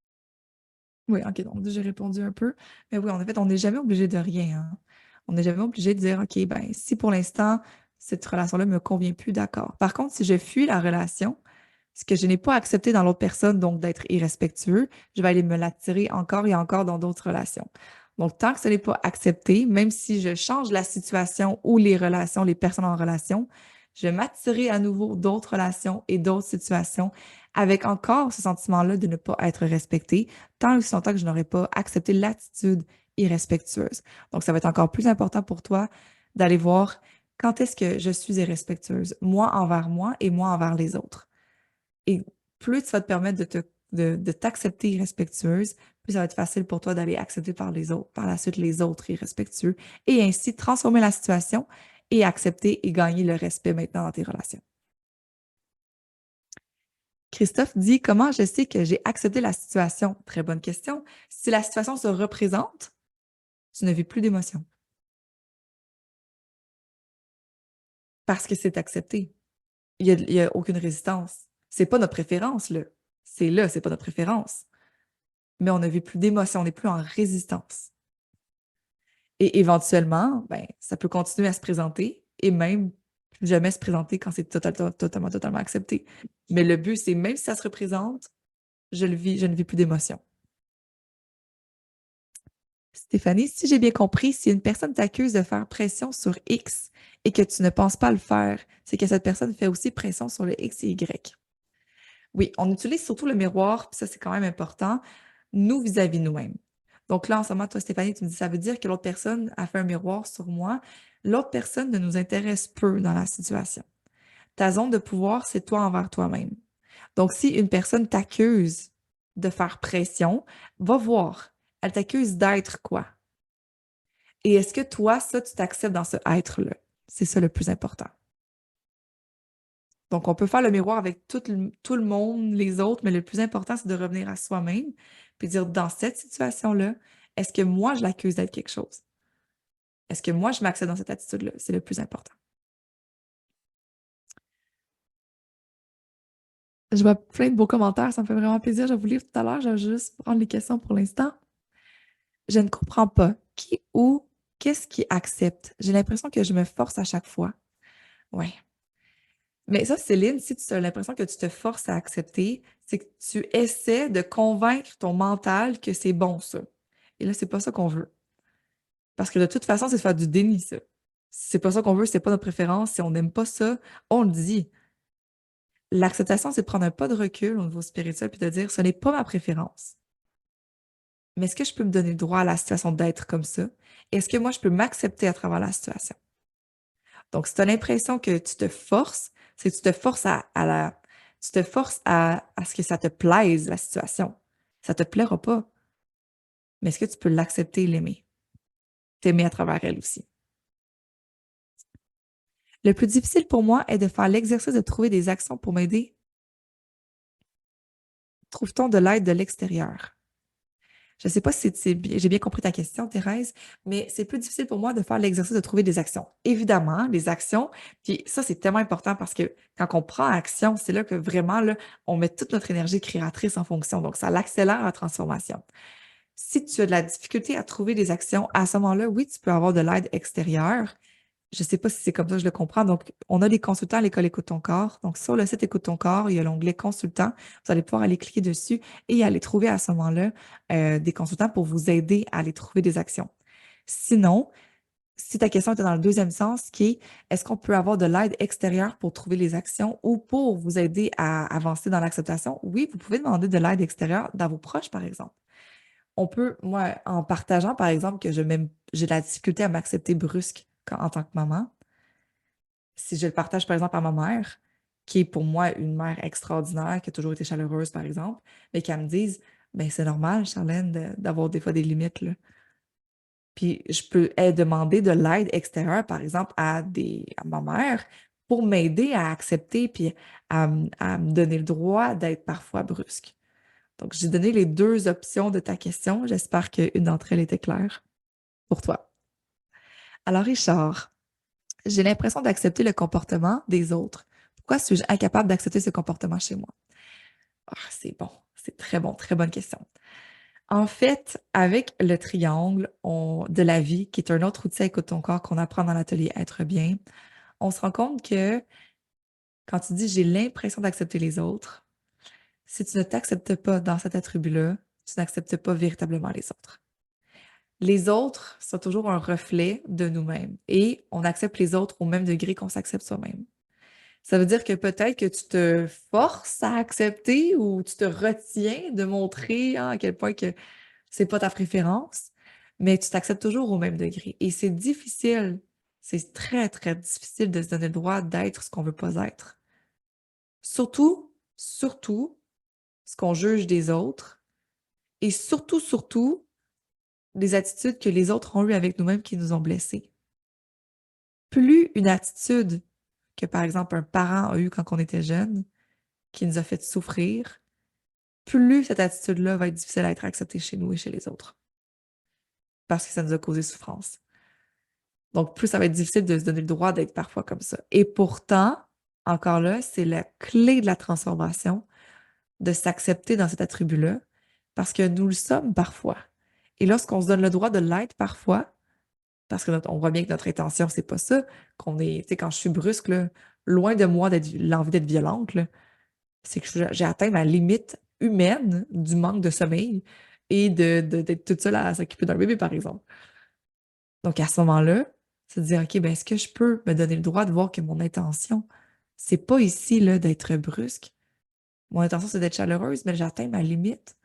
Oui, OK, donc j'ai répondu un peu. Mais oui, en fait, on n'est jamais obligé de rien, hein. On n'est jamais obligé de dire, OK, ben, si pour l'instant, cette relation-là me convient plus, d'accord. Par contre, si je fuis la relation, ce que je n'ai pas accepté dans l'autre personne, donc d'être irrespectueux, je vais aller me l'attirer encore et encore dans d'autres relations. Donc, tant que ce n'est pas accepté, même si je change la situation ou les relations, les personnes en relation, je vais m'attirer à nouveau d'autres relations et d'autres situations avec encore ce sentiment-là de ne pas être respecté, tant et aussi longtemps que je n'aurais pas accepté l'attitude irrespectueuse. Donc, ça va être encore plus important pour toi d'aller voir quand est-ce que je suis irrespectueuse, moi envers moi et moi envers les autres. Et plus tu vas te permettre de t'accepter irrespectueuse, plus ça va être facile pour toi d'aller accepter par les autres, par la suite les autres irrespectueux, et ainsi transformer la situation et accepter et gagner le respect maintenant dans tes relations. Christophe dit, comment je sais que j'ai accepté la situation? Très bonne question. Si la situation se représente, tu ne vis plus d'émotion. Parce que c'est accepté. Il y a aucune résistance. C'est pas notre préférence, là. C'est pas notre préférence. Mais on ne vit plus d'émotion, on n'est plus en résistance. Et éventuellement, ben, ça peut continuer à se présenter et même plus jamais se présenter quand c'est totalement accepté. Mais le but, c'est même si ça se représente, je ne vis plus d'émotion. Stéphanie, si j'ai bien compris, si une personne t'accuse de faire pression sur X et que tu ne penses pas le faire, c'est que cette personne fait aussi pression sur le X et Y. Oui, on utilise surtout le miroir, puis ça, c'est quand même important, nous vis-à-vis nous-mêmes. Donc là, en ce moment, toi, Stéphanie, tu me dis, ça veut dire que l'autre personne a fait un miroir sur moi. L'autre personne ne nous intéresse peu dans la situation. Ta zone de pouvoir, c'est toi envers toi-même. Donc, si une personne t'accuse de faire pression, va voir. Elle t'accuse d'être quoi? Et est-ce que toi, ça, tu t'acceptes dans ce être-là? C'est ça le plus important. Donc, on peut faire le miroir avec tout le monde, les autres, mais le plus important, c'est de revenir à soi-même puis dire, dans cette situation-là, est-ce que moi, je l'accuse d'être quelque chose? Est-ce que moi, je m'accepte dans cette attitude-là? C'est le plus important. Je vois plein de beaux commentaires, ça me fait vraiment plaisir. Je vais vous lire tout à l'heure, je vais juste prendre les questions pour l'instant. Je ne comprends pas. Qui ou qu'est-ce qui accepte? J'ai l'impression que je me force à chaque fois. Ouais. Mais ça, Céline, si tu as l'impression que tu te forces à accepter, c'est que tu essaies de convaincre ton mental que c'est bon, ça. Et là, c'est pas ça qu'on veut. Parce que de toute façon, c'est de faire du déni, ça. Si c'est pas ça qu'on veut, c'est pas notre préférence, si on n'aime pas ça, on le dit. L'acceptation, c'est de prendre un pas de recul au niveau spirituel puis de dire, ce n'est pas ma préférence. Mais est-ce que je peux me donner le droit à la situation d'être comme ça? Est-ce que moi, je peux m'accepter à travers la situation? Donc, si tu as l'impression que tu te forces, c'est que tu te forces tu te forces à ce que ça te plaise, la situation. Ça te plaira pas. Mais est-ce que tu peux l'accepter et l'aimer? T'aimer à travers elle aussi. Le plus difficile pour moi est de faire l'exercice de trouver des actions pour m'aider. Trouve-t-on de l'aide de l'extérieur? Je ne sais pas si j'ai bien compris ta question, Thérèse, mais c'est plus difficile pour moi de faire l'exercice de trouver des actions. Évidemment, les actions, puis ça, c'est tellement important parce que quand on prend action, c'est là que vraiment, là, on met toute notre énergie créatrice en fonction. Donc, ça l'accélère la transformation. Si tu as de la difficulté à trouver des actions, à ce moment-là, oui, tu peux avoir de l'aide extérieure. Je ne sais pas si c'est comme ça que je le comprends. Donc, on a des consultants à l'école Écoute ton corps. Donc, sur le site Écoute ton corps, il y a l'onglet consultant. Vous allez pouvoir aller cliquer dessus et aller trouver à ce moment-là des consultants pour vous aider à aller trouver des actions. Sinon, si ta question était dans le deuxième sens, qui est est-ce qu'on peut avoir de l'aide extérieure pour trouver les actions ou pour vous aider à avancer dans l'acceptation? Oui, vous pouvez demander de l'aide extérieure dans vos proches, par exemple. On peut, moi, en partageant, par exemple, que j'ai de la difficulté à m'accepter brusque en tant que maman, si je le partage, par exemple, à ma mère, qui est pour moi une mère extraordinaire, qui a toujours été chaleureuse, par exemple, mais qu'elle me dise, ben c'est normal, Charlène, d'avoir des fois des limites, là. Puis je peux demander de l'aide extérieure, par exemple, à ma mère pour m'aider à accepter puis à me donner le droit d'être parfois brusque. Donc, j'ai donné les deux options de ta question. J'espère qu'une d'entre elles était claire pour toi. Alors, Richard, j'ai l'impression d'accepter le comportement des autres. Pourquoi suis-je incapable d'accepter ce comportement chez moi? Ah, c'est bon, c'est très bon, très bonne question. En fait, avec le triangle de la vie, qui est un autre outil à Écoute ton corps qu'on apprend dans l'atelier Être bien, on se rend compte que quand tu dis j'ai l'impression d'accepter les autres, si tu ne t'acceptes pas dans cet attribut-là, tu n'acceptes pas véritablement les autres. Les autres sont toujours un reflet de nous-mêmes et on accepte les autres au même degré qu'on s'accepte soi-même. Ça veut dire que peut-être que tu te forces à accepter ou tu te retiens de montrer à quel point que c'est pas ta préférence, mais tu t'acceptes toujours au même degré. Et c'est difficile, c'est très, très difficile de se donner le droit d'être ce qu'on veut pas être. Surtout, ce qu'on juge des autres et surtout, des attitudes que les autres ont eues avec nous-mêmes qui nous ont blessés. plus une attitude que, par exemple, un parent a eue quand on était jeune, qui nous a fait souffrir, plus cette attitude-là va être difficile à être acceptée chez nous et chez les autres, parce que ça nous a causé souffrance. Donc, plus ça va être difficile de se donner le droit d'être parfois comme ça. Et pourtant, encore là, c'est la clé de la transformation, de s'accepter dans cet attribut-là, parce que nous le sommes parfois. Et lorsqu'on se donne le droit de l'être parfois, parce que on voit bien que notre intention, c'est pas ça, qu'on est, tu sais, quand je suis brusque, là, loin de moi l'envie d'être violente, là, c'est que j'ai atteint ma limite humaine du manque de sommeil et d'être toute seule à s'occuper d'un bébé, par exemple. Donc, à ce moment-là, se dire, OK, ben, est-ce que je peux me donner le droit de voir que mon intention, c'est pas ici, là, d'être brusque. Mon intention, c'est d'être chaleureuse, mais j'atteins ma limite.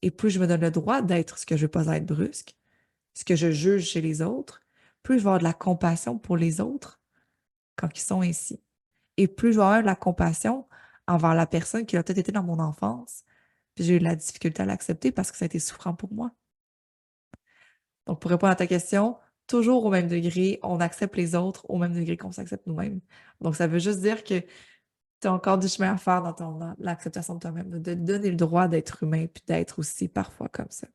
Et plus je me donne le droit d'être ce que je veux pas être brusque, ce que je juge chez les autres, plus je vais avoir de la compassion pour les autres quand ils sont ainsi. Et plus je vais avoir de la compassion envers la personne qui a peut-être été dans mon enfance, puis j'ai eu de la difficulté à l'accepter parce que ça a été souffrant pour moi. Donc, pour répondre à ta question, toujours au même degré, on accepte les autres au même degré qu'on s'accepte nous-mêmes. Donc, ça veut juste dire que tu as encore du chemin à faire dans l'acceptation de toi-même, de te donner le droit d'être humain puis d'être aussi parfois comme ça.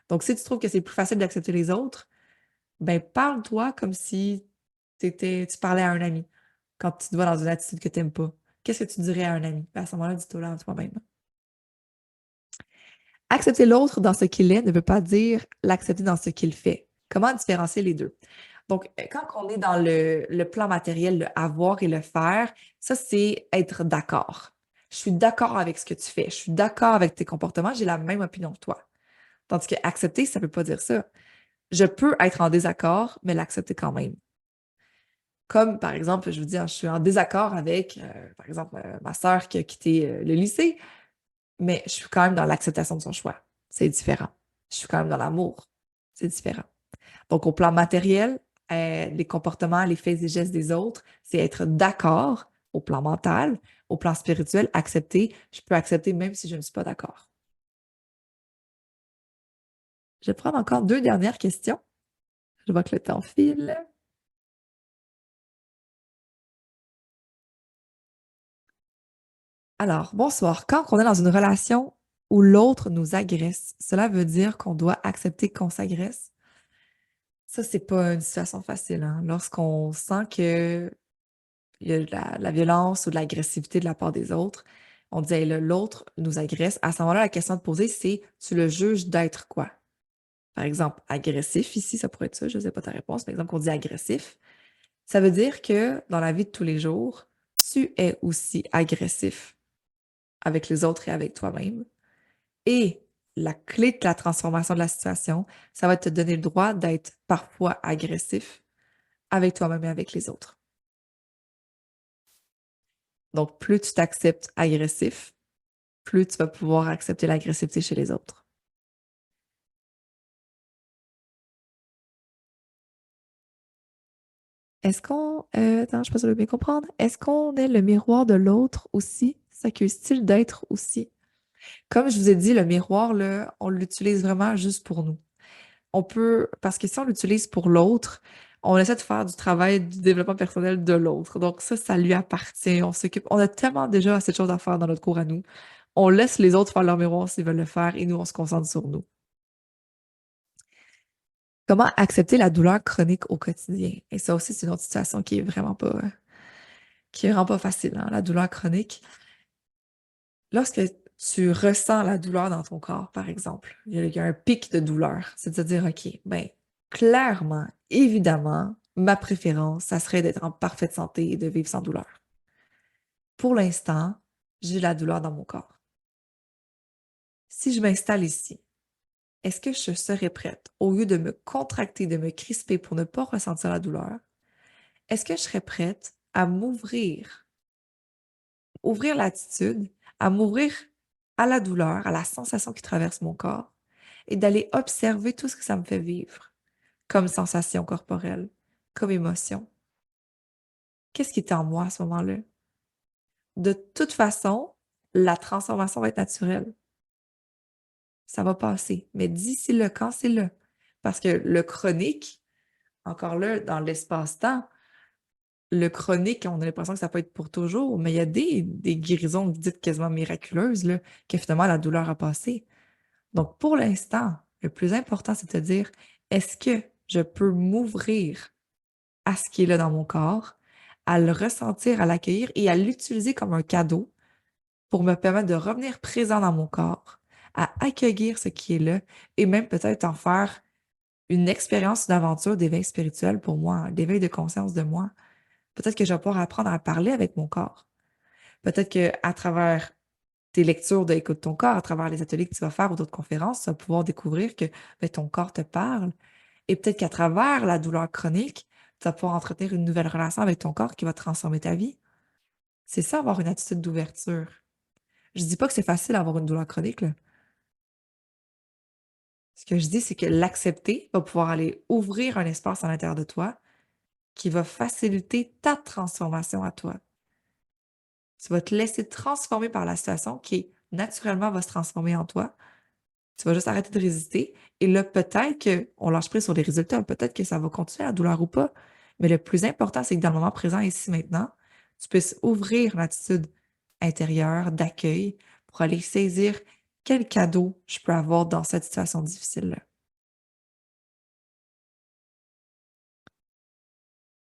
Donc, si tu trouves que c'est plus facile d'accepter les autres, ben parle-toi comme si tu parlais à un ami quand tu te vois dans une attitude que tu n'aimes pas. Qu'est-ce que tu dirais à un ami? Ben, à ce moment-là, dis-toi là à toi-même. Accepter l'autre dans ce qu'il est ne veut pas dire l'accepter dans ce qu'il fait. Comment différencier les deux? Donc, quand on est dans le plan matériel, le avoir et le faire, ça, c'est être d'accord. Je suis d'accord avec ce que tu fais. Je suis d'accord avec tes comportements. J'ai la même opinion que toi. Tandis que accepter, ça ne veut pas dire ça. Je peux être en désaccord, mais l'accepter quand même. Comme, par exemple, je veux dire, je suis en désaccord avec, par exemple, ma sœur qui a quitté le lycée, mais je suis quand même dans l'acceptation de son choix. C'est différent. Je suis quand même dans l'amour. C'est différent. Donc, au plan matériel, les comportements, les faits et gestes des autres, c'est être d'accord au plan mental, au plan spirituel, accepter. Je peux accepter même si je ne suis pas d'accord. Je vais prendre encore deux dernières questions. Je vois que le temps file. Alors, bonsoir. Quand on est dans une relation où l'autre nous agresse, cela veut dire qu'on doit accepter qu'on s'agresse? Ça, c'est pas une situation facile, hein. Lorsqu'on sent que il y a de la violence ou de l'agressivité de la part des autres, on dit: «Hey, là, l'autre nous agresse». À ce moment-là, la question à te poser, c'est: tu le juges d'être quoi? Par exemple, agressif, ici, ça pourrait être ça, je ne sais pas ta réponse, par exemple, qu'on dit agressif, ça veut dire que dans la vie de tous les jours, tu es aussi agressif avec les autres et avec toi-même. Et la clé de la transformation de la situation, ça va te donner le droit d'être parfois agressif avec toi-même et avec les autres. Donc, plus tu t'acceptes agressif, plus tu vas pouvoir accepter l'agressivité chez les autres. Est-ce qu'on... attends, je ne sais pas si je vais bien comprendre. Est-ce qu'on est le miroir de l'autre aussi? S'accuse-t-il d'être aussi? Comme je vous ai dit, le miroir, là, on l'utilise vraiment juste pour nous. On peut, parce que si on l'utilise pour l'autre, on essaie de faire du travail du développement personnel de l'autre. Donc ça lui appartient. On s'occupe, on a tellement déjà assez de choses à faire dans notre cours à nous. On laisse les autres faire leur miroir s'ils veulent le faire et nous, on se concentre sur nous. Comment accepter la douleur chronique au quotidien? Et ça aussi, c'est une autre situation qui est vraiment pas facile, hein, la douleur chronique. Lorsque tu ressens la douleur dans ton corps, par exemple, il y a un pic de douleur, c'est de se dire, OK, ben, clairement, évidemment, ma préférence, ça serait d'être en parfaite santé et de vivre sans douleur. Pour l'instant, j'ai la douleur dans mon corps. Si je m'installe ici, est-ce que je serais prête, au lieu de me contracter, de me crisper pour ne pas ressentir la douleur, est-ce que je serais prête à ouvrir l'attitude, à m'ouvrir à la douleur, à la sensation qui traverse mon corps et d'aller observer tout ce que ça me fait vivre comme sensation corporelle, comme émotion? Qu'est-ce qui est en moi à ce moment-là? De toute façon, la transformation va être naturelle. Ça va passer. Mais d'ici là, quand c'est là, parce que le chronique, encore là, dans l'espace-temps, le chronique, on a l'impression que ça peut être pour toujours, mais il y a des guérisons dites quasiment miraculeuses, là, que finalement la douleur a passé. Donc, pour l'instant, le plus important, c'est de te dire, est-ce que je peux m'ouvrir à ce qui est là dans mon corps, à le ressentir, à l'accueillir et à l'utiliser comme un cadeau pour me permettre de revenir présent dans mon corps, à accueillir ce qui est là et même peut-être en faire une expérience, une aventure d'éveil spirituel pour moi, d'éveil de conscience de moi. Peut-être que je vais pouvoir apprendre à parler avec mon corps. Peut-être qu'à travers tes lectures de Écoute ton corps, à travers les ateliers que tu vas faire ou d'autres conférences, tu vas pouvoir découvrir que ben, ton corps te parle. Et peut-être qu'à travers la douleur chronique, tu vas pouvoir entretenir une nouvelle relation avec ton corps qui va transformer ta vie. C'est ça, avoir une attitude d'ouverture. Je dis pas que c'est facile d'avoir une douleur chronique, là. Ce que je dis, c'est que l'accepter va pouvoir aller ouvrir un espace à l'intérieur de toi qui va faciliter ta transformation à toi. Tu vas te laisser transformer par la situation qui, naturellement, va se transformer en toi. Tu vas juste arrêter de résister. Et là, peut-être qu'on lâche prise sur les résultats. Peut-être que ça va continuer la douleur ou pas. Mais le plus important, c'est que dans le moment présent, ici, maintenant, tu puisses ouvrir l'attitude intérieure d'accueil pour aller saisir quel cadeau je peux avoir dans cette situation difficile-là.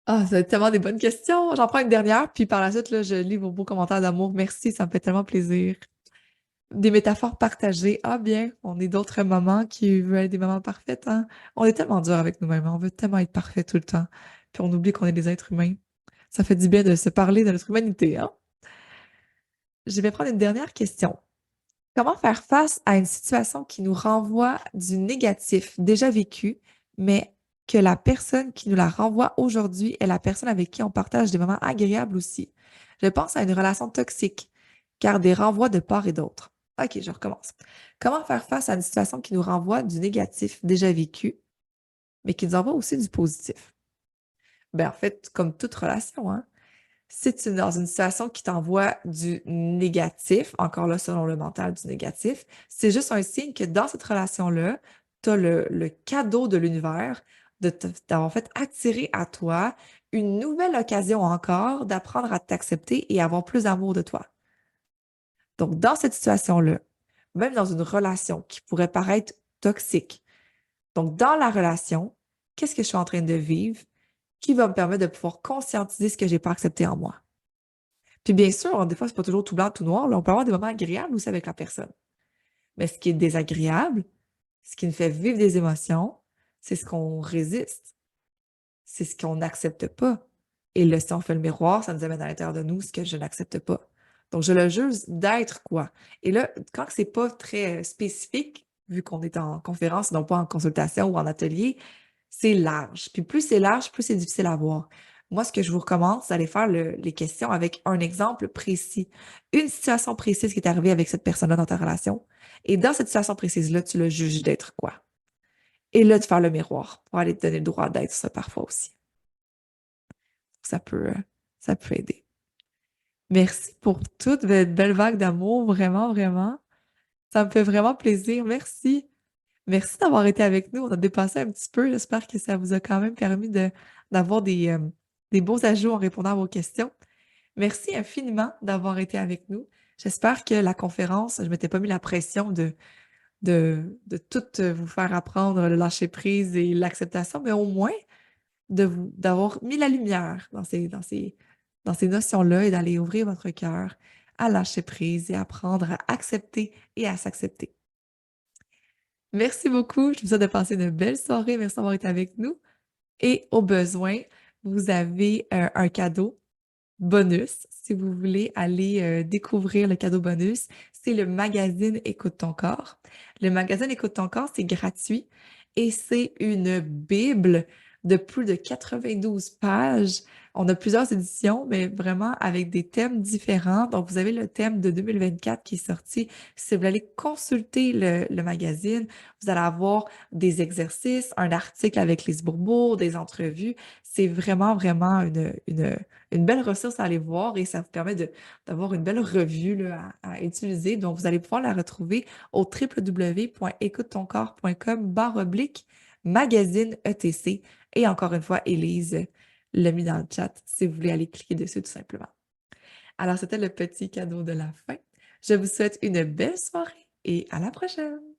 Ah, c'est tellement des bonnes questions. J'en prends une dernière, puis par la suite, là, je lis vos beaux commentaires d'amour. Merci, ça me fait tellement plaisir. Des métaphores partagées. Ah bien, on est d'autres mamans qui veulent être des mamans parfaites, hein? On est tellement dur avec nous-mêmes, hein. On veut tellement être parfait tout le temps. Puis on oublie qu'on est des êtres humains. Ça fait du bien de se parler de notre humanité, hein? Je vais prendre une dernière question. Comment faire face à une situation qui nous renvoie du négatif déjà vécu, mais que la personne qui nous la renvoie aujourd'hui est la personne avec qui on partage des moments agréables aussi? Je pense à une relation toxique, car des renvois de part et d'autre. OK, je recommence. Comment faire face à une situation qui nous renvoie du négatif déjà vécu, mais qui nous envoie aussi du positif? Ben, en fait, comme toute relation, hein, si tu es dans une situation qui t'envoie du négatif, encore là, selon le mental du négatif, c'est juste un signe que dans cette relation-là, tu as le cadeau de l'univers d'avoir fait attirer à toi une nouvelle occasion encore d'apprendre à t'accepter et avoir plus d'amour de toi. Donc, dans cette situation-là, même dans une relation qui pourrait paraître toxique, donc dans la relation, qu'est-ce que je suis en train de vivre qui va me permettre de pouvoir conscientiser ce que j'ai pas accepté en moi? Puis bien sûr, des fois, c'est pas toujours tout blanc, tout noir, là. On peut avoir des moments agréables aussi avec la personne. Mais ce qui est désagréable, ce qui nous fait vivre des émotions, c'est ce qu'on résiste. C'est ce qu'on n'accepte pas. Et là, si on fait le miroir, ça nous amène à l'intérieur de nous ce que je n'accepte pas. Donc, je le juge d'être quoi. Et là, quand c'est pas très spécifique, vu qu'on est en conférence, non pas en consultation ou en atelier, c'est large. Puis plus c'est large, plus c'est difficile à voir. Moi, ce que je vous recommande, c'est d'aller faire les questions avec un exemple précis, une situation précise qui est arrivée avec cette personne-là dans ta relation. Et dans cette situation précise-là, tu le juges d'être quoi. Et là, de faire le miroir pour aller te donner le droit d'être ça parfois aussi. Ça peut, euh, ça peut aider. Merci pour toute cette belle vague d'amour, vraiment, vraiment. Ça me fait vraiment plaisir. Merci. Merci d'avoir été avec nous. On a dépassé un petit peu. J'espère que ça vous a quand même permis d'avoir des beaux ajouts en répondant à vos questions. Merci infiniment d'avoir été avec nous. J'espère que la conférence, je ne m'étais pas mis la pression de tout vous faire apprendre le lâcher prise et l'acceptation, mais au moins d'avoir mis la lumière dans ces notions-là et d'aller ouvrir votre cœur à lâcher prise et apprendre à accepter et à s'accepter. Merci beaucoup. Je vous souhaite de passer une belle soirée. Merci d'avoir été avec nous. Et au besoin, vous avez un cadeau bonus. Si vous voulez aller découvrir le cadeau bonus, c'est le magazine Écoute ton corps. Le magazine Écoute ton corps, c'est gratuit et c'est une bible de plus de 92 pages. On a plusieurs éditions, mais vraiment avec des thèmes différents. Donc, vous avez le thème de 2024 qui est sorti. Si vous allez consulter le magazine, vous allez avoir des exercices, un article avec Lise Bourbeau, des entrevues. C'est vraiment, vraiment une belle ressource à aller voir et ça vous permet d'avoir une belle revue là, à utiliser. Donc, vous allez pouvoir la retrouver au www.écoutetoncorps.com/magazine ETC. Et encore une fois, Élise l'a mis dans le chat si vous voulez aller cliquer dessus tout simplement. Alors, c'était le petit cadeau de la fin. Je vous souhaite une belle soirée et à la prochaine!